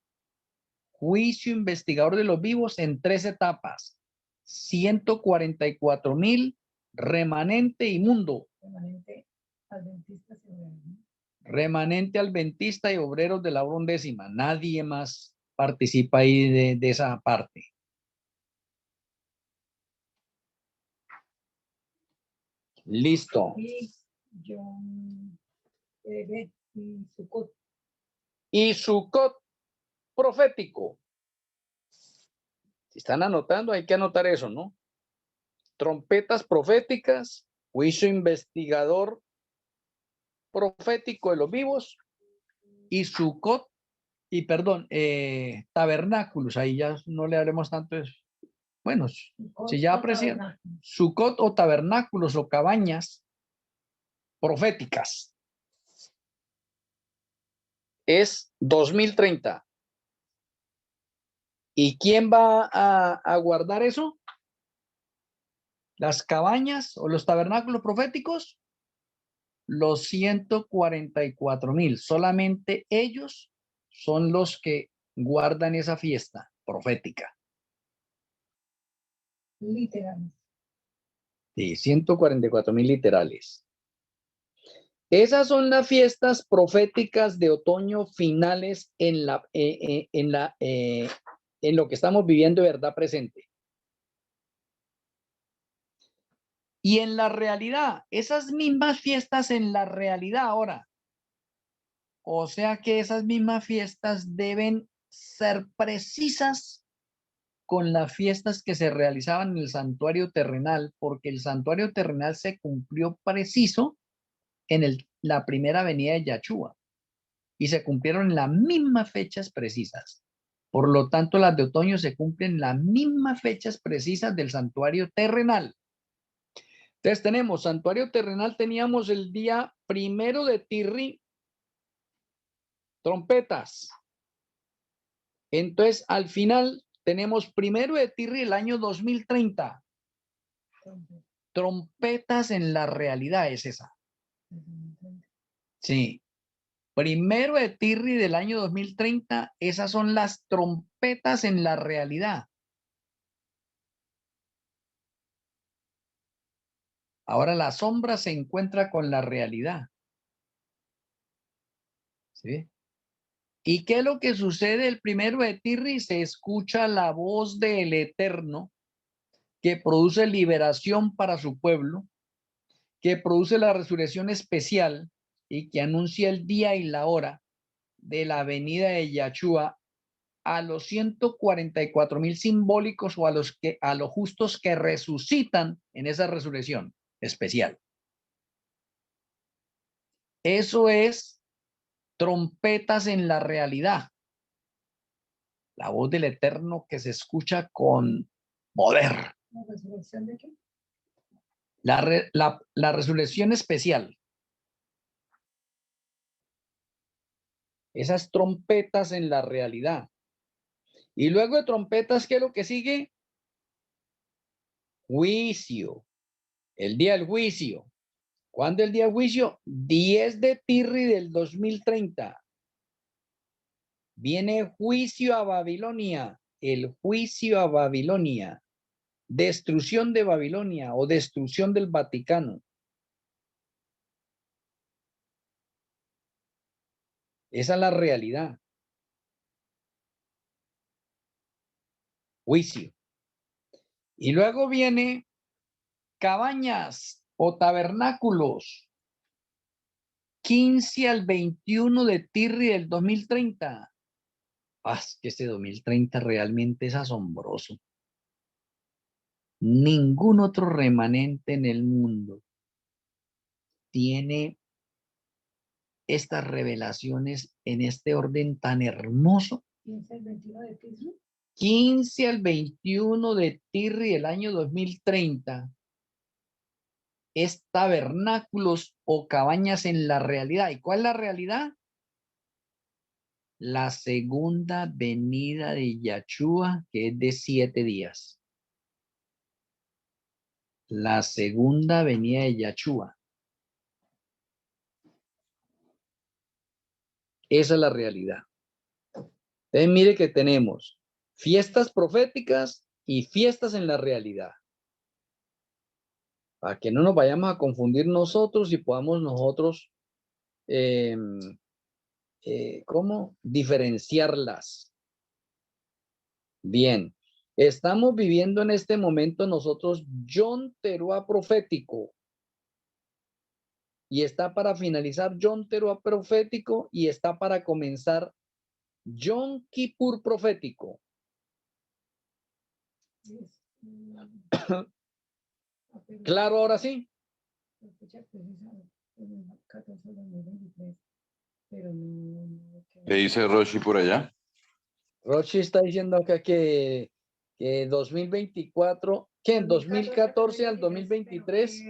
Juicio investigador de los vivos en 3 etapas. 144,000, remanente y mundo. Remanente adventista seguro, ¿no? Remanente adventista y obreros de la obra undécima. Nadie más participa ahí de esa parte. Listo. Y Sukkot. Y Sukkot profético. Si están anotando, hay que anotar eso, ¿no? Trompetas proféticas, juicio investigador profético de los vivos y Sukkot, y perdón, tabernáculos, ahí ya no le haremos tanto eso. Bueno, si ya aprecian, Sukkot o tabernáculos o cabañas proféticas. Es 2030. ¿Y quién va a guardar eso? Las cabañas o los tabernáculos proféticos, los 144,000. Solamente ellos son los que guardan esa fiesta profética. Literal. Sí, 144,000 literales. Esas son las fiestas proféticas de otoño finales en lo que estamos viviendo de verdad presente. Y en la realidad, esas mismas fiestas en la realidad ahora. O sea que esas mismas fiestas deben ser precisas con las fiestas que se realizaban en el santuario terrenal, porque el santuario terrenal se cumplió preciso en la primera venida de Yahshua y se cumplieron las mismas fechas precisas. Por lo tanto, las de otoño se cumplen las mismas fechas precisas del santuario terrenal. Entonces tenemos santuario terrenal, teníamos el día 1 de Tirri, trompetas. Entonces al final tenemos 1 de Tirri el año 2030. Trompetas en la realidad es esa. Sí. 1 de Tirri del año 2030, esas son las trompetas en la realidad. Ahora la sombra se encuentra con la realidad. ¿Sí? ¿Y qué es lo que sucede el 1 de Tirri? Se escucha la voz del Eterno que produce liberación para su pueblo, que produce la resurrección especial y que anuncia el día y la hora de la venida de Yahshua a los 144,000 simbólicos o a los justos que resucitan en esa resurrección especial. Eso es trompetas en la realidad. La voz del Eterno que se escucha con poder. ¿La resurrección de qué? La resurrección especial. Esas trompetas en la realidad. Y luego de trompetas, ¿qué es lo que sigue? Juicio. El día del juicio. ¿Cuándo el día del juicio? 10 de Tirri del 2030. Viene juicio a Babilonia. El juicio a Babilonia. Destrucción de Babilonia o destrucción del Vaticano. Esa es la realidad. Juicio. Y luego viene cabañas o tabernáculos. 15 al 21 de Tirri del 2030. Que este 2030 realmente es asombroso. Ningún otro remanente en el mundo tiene estas revelaciones en este orden tan hermoso. 15 al 21 de Tirri. 15 al 21 de Tirri del año 2030 es tabernáculos o cabañas en la realidad. ¿Y cuál es la realidad? La segunda venida de Yahshua, que es de 7 días. La segunda venida de Yahshua. Esa es la realidad. Entonces mire que tenemos fiestas proféticas y fiestas en la realidad. Para que no nos vayamos a confundir nosotros y podamos nosotros ¿cómo? Diferenciarlas. Bien. Estamos viviendo en este momento nosotros Yom Teruah profético. Y está para finalizar Yom Teruah profético y está para comenzar Yom Kippur profético. Claro, ahora sí. ¿Qué dice Roshi por allá? Rochi está diciendo acá que 2024, ¿qué? En 2014 al 2023.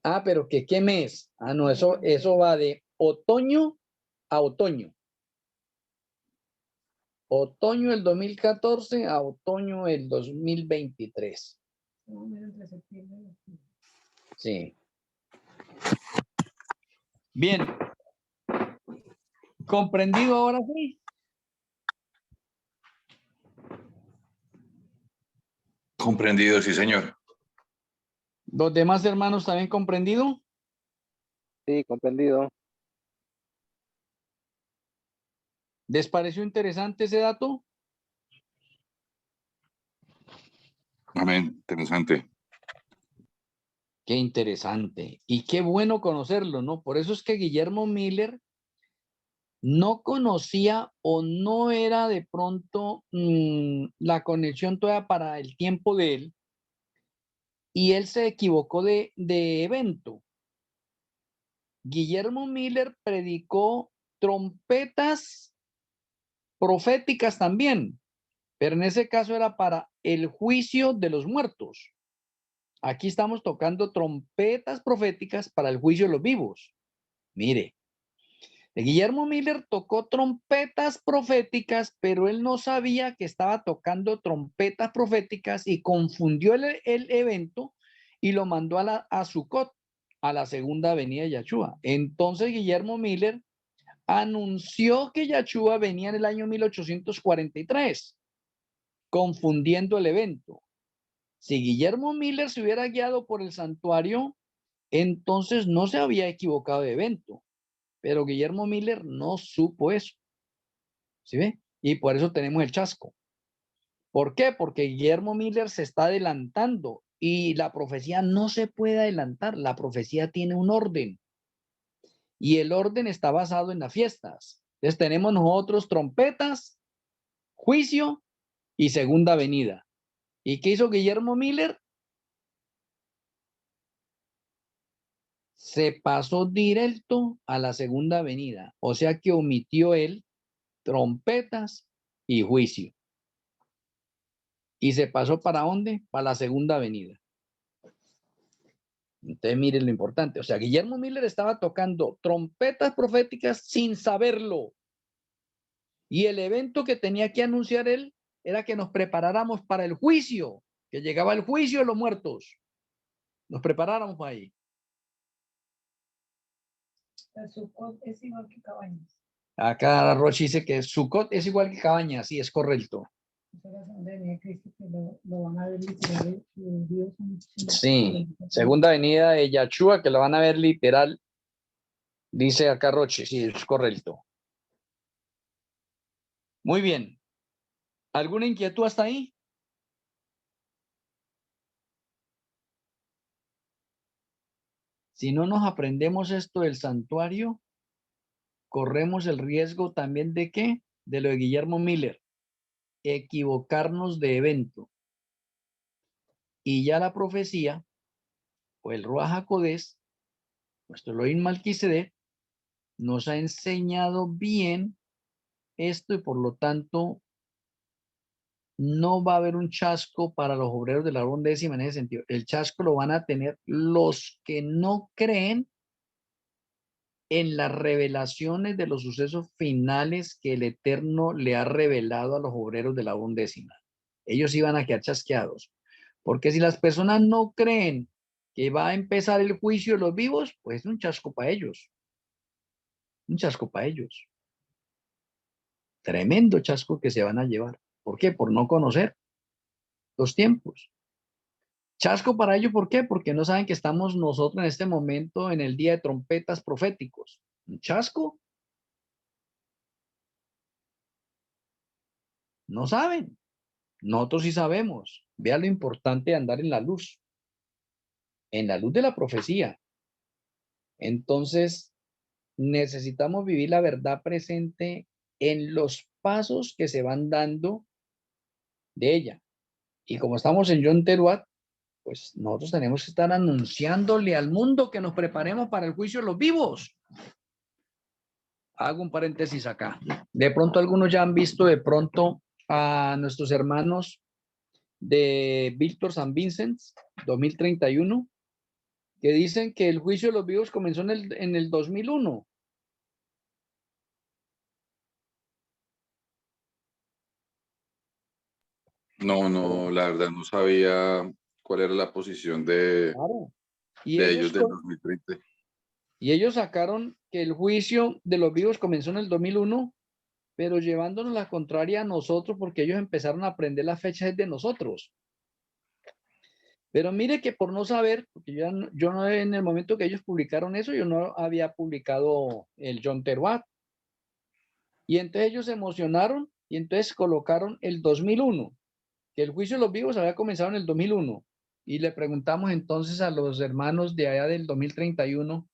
Ah, pero que ¿qué mes? Ah, no, eso va de otoño a otoño. Otoño del 2014 a otoño del 2023. Sí. Bien. ¿Comprendido ahora sí? Comprendido, sí, señor. ¿Los demás hermanos también comprendido? Sí, comprendido. ¿Les pareció interesante ese dato? Amén. Interesante. Qué interesante y qué bueno conocerlo, ¿no? Por eso es que Guillermo Miller no conocía o no era de pronto la conexión todavía para el tiempo de él y él se equivocó de evento. Guillermo Miller predicó trompetas proféticas también, pero en ese caso era para el juicio de los muertos. Aquí estamos tocando trompetas proféticas para el juicio de los vivos. Mire, Guillermo Miller tocó trompetas proféticas, pero él no sabía que estaba tocando trompetas proféticas y confundió el evento y lo mandó a Sukkot, a la segunda venida de Yahshua. Entonces Guillermo Miller anunció que Yahshua venía en el año 1843, confundiendo el evento. Si Guillermo Miller se hubiera guiado por el santuario, entonces no se había equivocado de evento. Pero Guillermo Miller no supo eso. ¿Sí ve? Y por eso tenemos el chasco. ¿Por qué? Porque Guillermo Miller se está adelantando y la profecía no se puede adelantar. La profecía tiene un orden y el orden está basado en las fiestas. Entonces tenemos nosotros trompetas, juicio y segunda venida. ¿Y qué hizo Guillermo Miller? Se pasó directo a la segunda venida. O sea que omitió él trompetas y juicio. ¿Y se pasó para dónde? Para la segunda venida. Entonces miren lo importante. O sea, Guillermo Miller estaba tocando trompetas proféticas sin saberlo. Y el evento que tenía que anunciar él era que nos preparáramos para el juicio, que llegaba el juicio de los muertos. Nos preparáramos para ahí. Sukkot es igual que Cabañas. Acá Roche dice que Sukkot es igual que Cabañas, sí, es correcto. Sí, segunda venida de Yahshua, que lo van a ver literal, dice acá Roche, sí, es correcto. Muy bien. ¿Alguna inquietud hasta ahí? Si no nos aprendemos esto del santuario, corremos el riesgo también de ¿qué? De lo de Guillermo Miller, equivocarnos de evento. Y ya la profecía, o el Ruach HaKodesh, nuestro Elohim Malquisedec, nos ha enseñado bien esto y por lo tanto no va a haber un chasco para los obreros de la undécima en ese sentido. El chasco lo van a tener los que no creen en las revelaciones de los sucesos finales que el Eterno le ha revelado a los obreros de la undécima. Ellos iban a quedar chasqueados. Porque si las personas no creen que va a empezar el juicio de los vivos, pues es un chasco para ellos. Un chasco para ellos. Tremendo chasco que se van a llevar. ¿Por qué? Por no conocer los tiempos. Chasco para ellos, ¿por qué? Porque no saben que estamos nosotros en este momento en el día de trompetas proféticos. ¿Un chasco? No saben. Nosotros sí sabemos. Vea lo importante de andar en la luz de la profecía. Entonces, necesitamos vivir la verdad presente en los pasos que se van dando de ella. Y como estamos en John Teruat, pues nosotros tenemos que estar anunciándole al mundo que nos preparemos para el juicio de los vivos. Hago un paréntesis acá. De pronto algunos ya han visto de pronto a nuestros hermanos de Víctor San Vincent 2031, que dicen que el juicio de los vivos comenzó en el 2001. No, la verdad no sabía cuál era la posición de Claro. Y ellos del 2030. Y ellos sacaron que el juicio de los vivos comenzó en el 2001, pero llevándonos la contraria a nosotros porque ellos empezaron a aprender las fechas de nosotros. Pero mire que por no saber, porque yo no en el momento que ellos publicaron eso, yo no había publicado el John Teruat. Y entonces ellos se emocionaron y entonces colocaron el 2001, que el juicio de los vivos había comenzado en el 2001. Y le preguntamos entonces a los hermanos de allá del 2031,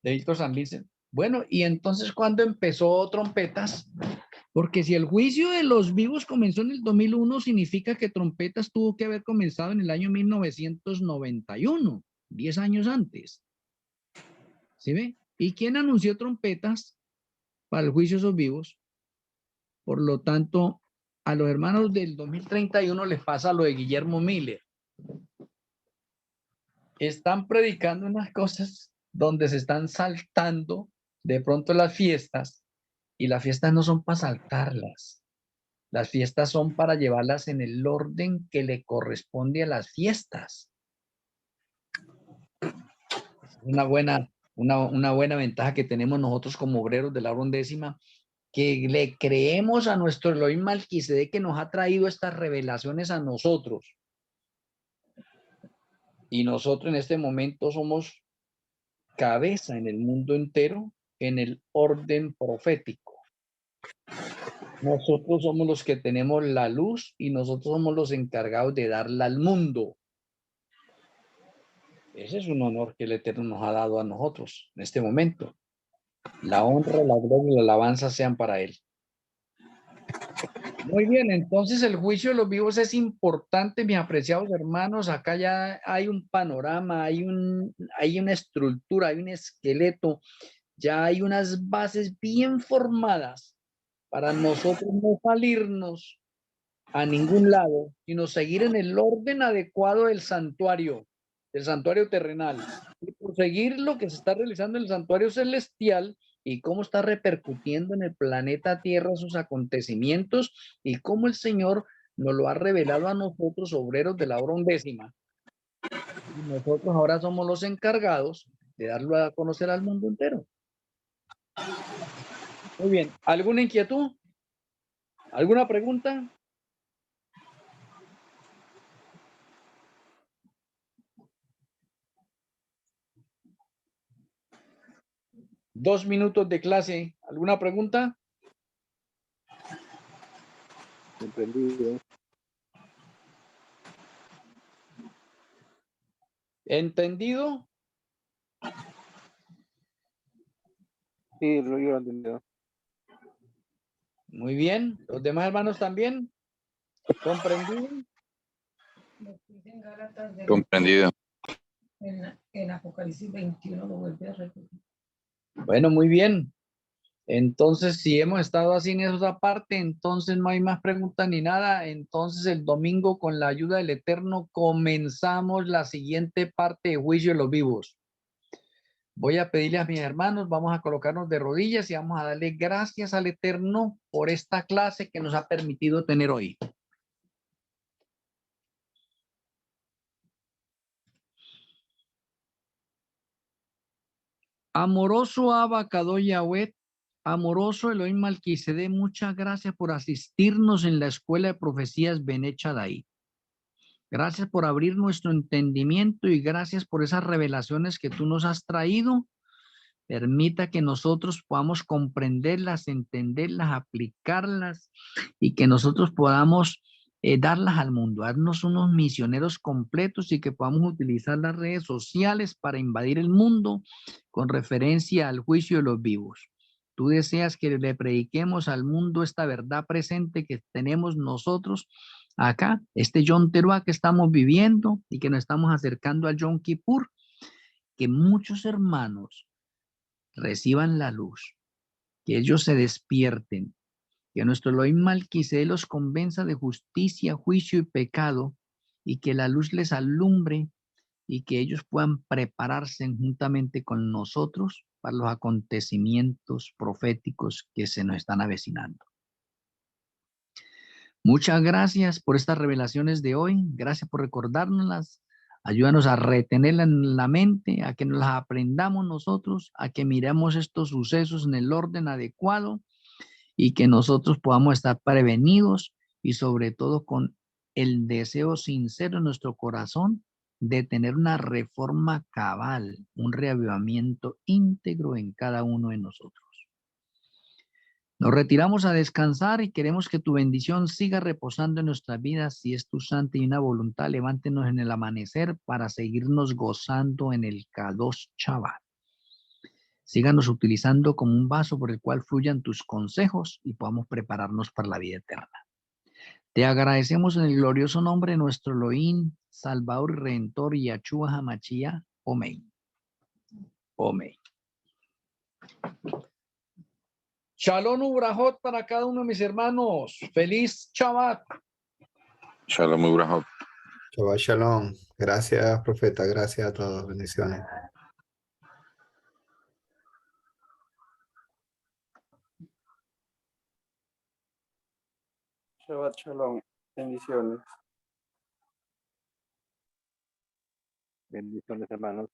de Víctor San Vicente, bueno, ¿y entonces cuándo empezó Trompetas? Porque si el juicio de los vivos comenzó en el 2001, significa que Trompetas tuvo que haber comenzado en el año 1991, 10 años antes. ¿Sí ve? ¿Y quién anunció Trompetas para el juicio de esos vivos? Por lo tanto, a los hermanos del 2031 les pasa lo de Guillermo Miller. Están predicando unas cosas donde se están saltando de pronto las fiestas, y las fiestas no son para saltarlas. Las fiestas son para llevarlas en el orden que le corresponde a las fiestas. Una buena ventaja que tenemos nosotros como obreros de la hora undécima, que le creemos a nuestro Elohim Malquisedec que nos ha traído estas revelaciones a nosotros. Y nosotros en este momento somos cabeza en el mundo entero en el orden profético. Nosotros somos los que tenemos la luz y nosotros somos los encargados de darla al mundo. Ese es un honor que el Eterno nos ha dado a nosotros en este momento. La honra, la gloria y la alabanza sean para Él. Muy bien, entonces el juicio de los vivos es importante, mis apreciados hermanos. Acá ya hay un panorama, hay una estructura, hay un esqueleto, ya hay unas bases bien formadas para nosotros no salirnos a ningún lado, sino seguir en el orden adecuado del santuario terrenal, y proseguir lo que se está realizando en el santuario celestial y cómo está repercutiendo en el planeta Tierra sus acontecimientos y cómo el Señor nos lo ha revelado a nosotros, obreros de la hora undécima. Y nosotros ahora somos los encargados de darlo a conocer al mundo entero. Muy bien, ¿alguna inquietud? ¿Alguna pregunta? Dos minutos de clase. ¿Alguna pregunta? Entendido. ¿Entendido? Sí, yo lo he entendido. Muy bien. ¿Los demás hermanos también? ¿Comprendido? Comprendido. En Apocalipsis 21 lo vuelve a repetir. Bueno, muy bien. Entonces, si hemos estado así en esa parte, entonces no hay más preguntas ni nada. Entonces, el domingo, con la ayuda del Eterno, comenzamos la siguiente parte de juicio de los vivos. Voy a pedirle a mis hermanos, vamos a colocarnos de rodillas y vamos a darle gracias al Eterno por esta clase que nos ha permitido tener hoy. Amoroso Abacado Yahweh, amoroso Elohim Malquisedec, muchas gracias por asistirnos en la Escuela de Profecías Benet Shaddai. Gracias por abrir nuestro entendimiento y gracias por esas revelaciones que tú nos has traído. Permita que nosotros podamos comprenderlas, entenderlas, aplicarlas y que nosotros podamos darlas al mundo, darnos unos misioneros completos y que podamos utilizar las redes sociales para invadir el mundo con referencia al juicio de los vivos. Tú deseas que le prediquemos al mundo esta verdad presente que tenemos nosotros acá, este Yom Teruah que estamos viviendo y que nos estamos acercando al Yom Kippur, que muchos hermanos reciban la luz, que ellos se despierten, que nuestro Elohim Malquisedec los convenza de justicia, juicio y pecado, y que la luz les alumbre y que ellos puedan prepararse juntamente con nosotros para los acontecimientos proféticos que se nos están avecinando. Muchas gracias por estas revelaciones de hoy. Gracias por recordárnoslas. Ayúdanos a retenerlas en la mente, a que nos las aprendamos nosotros, a que miremos estos sucesos en el orden adecuado y que nosotros podamos estar prevenidos y sobre todo con el deseo sincero en nuestro corazón de tener una reforma cabal, un reavivamiento íntegro en cada uno de nosotros. Nos retiramos a descansar y queremos que tu bendición siga reposando en nuestras vidas. Si es tu santa y una voluntad, levántenos en el amanecer para seguirnos gozando en el Kadosh Shabbat. Síganos utilizando como un vaso por el cual fluyan tus consejos y podamos prepararnos para la vida eterna. Te agradecemos en el glorioso nombre de nuestro Elohim, Salvador y Redentor, Yahshua HaMashiach. Amén. Amén. Shalom Ubrajot para cada uno de mis hermanos. Feliz Shabbat. Shalom Ubrahot. Shabbat Shalom. Gracias, profeta. Gracias a todos. Bendiciones. Shabbat Shalom. Bendiciones. Bendiciones, hermanos.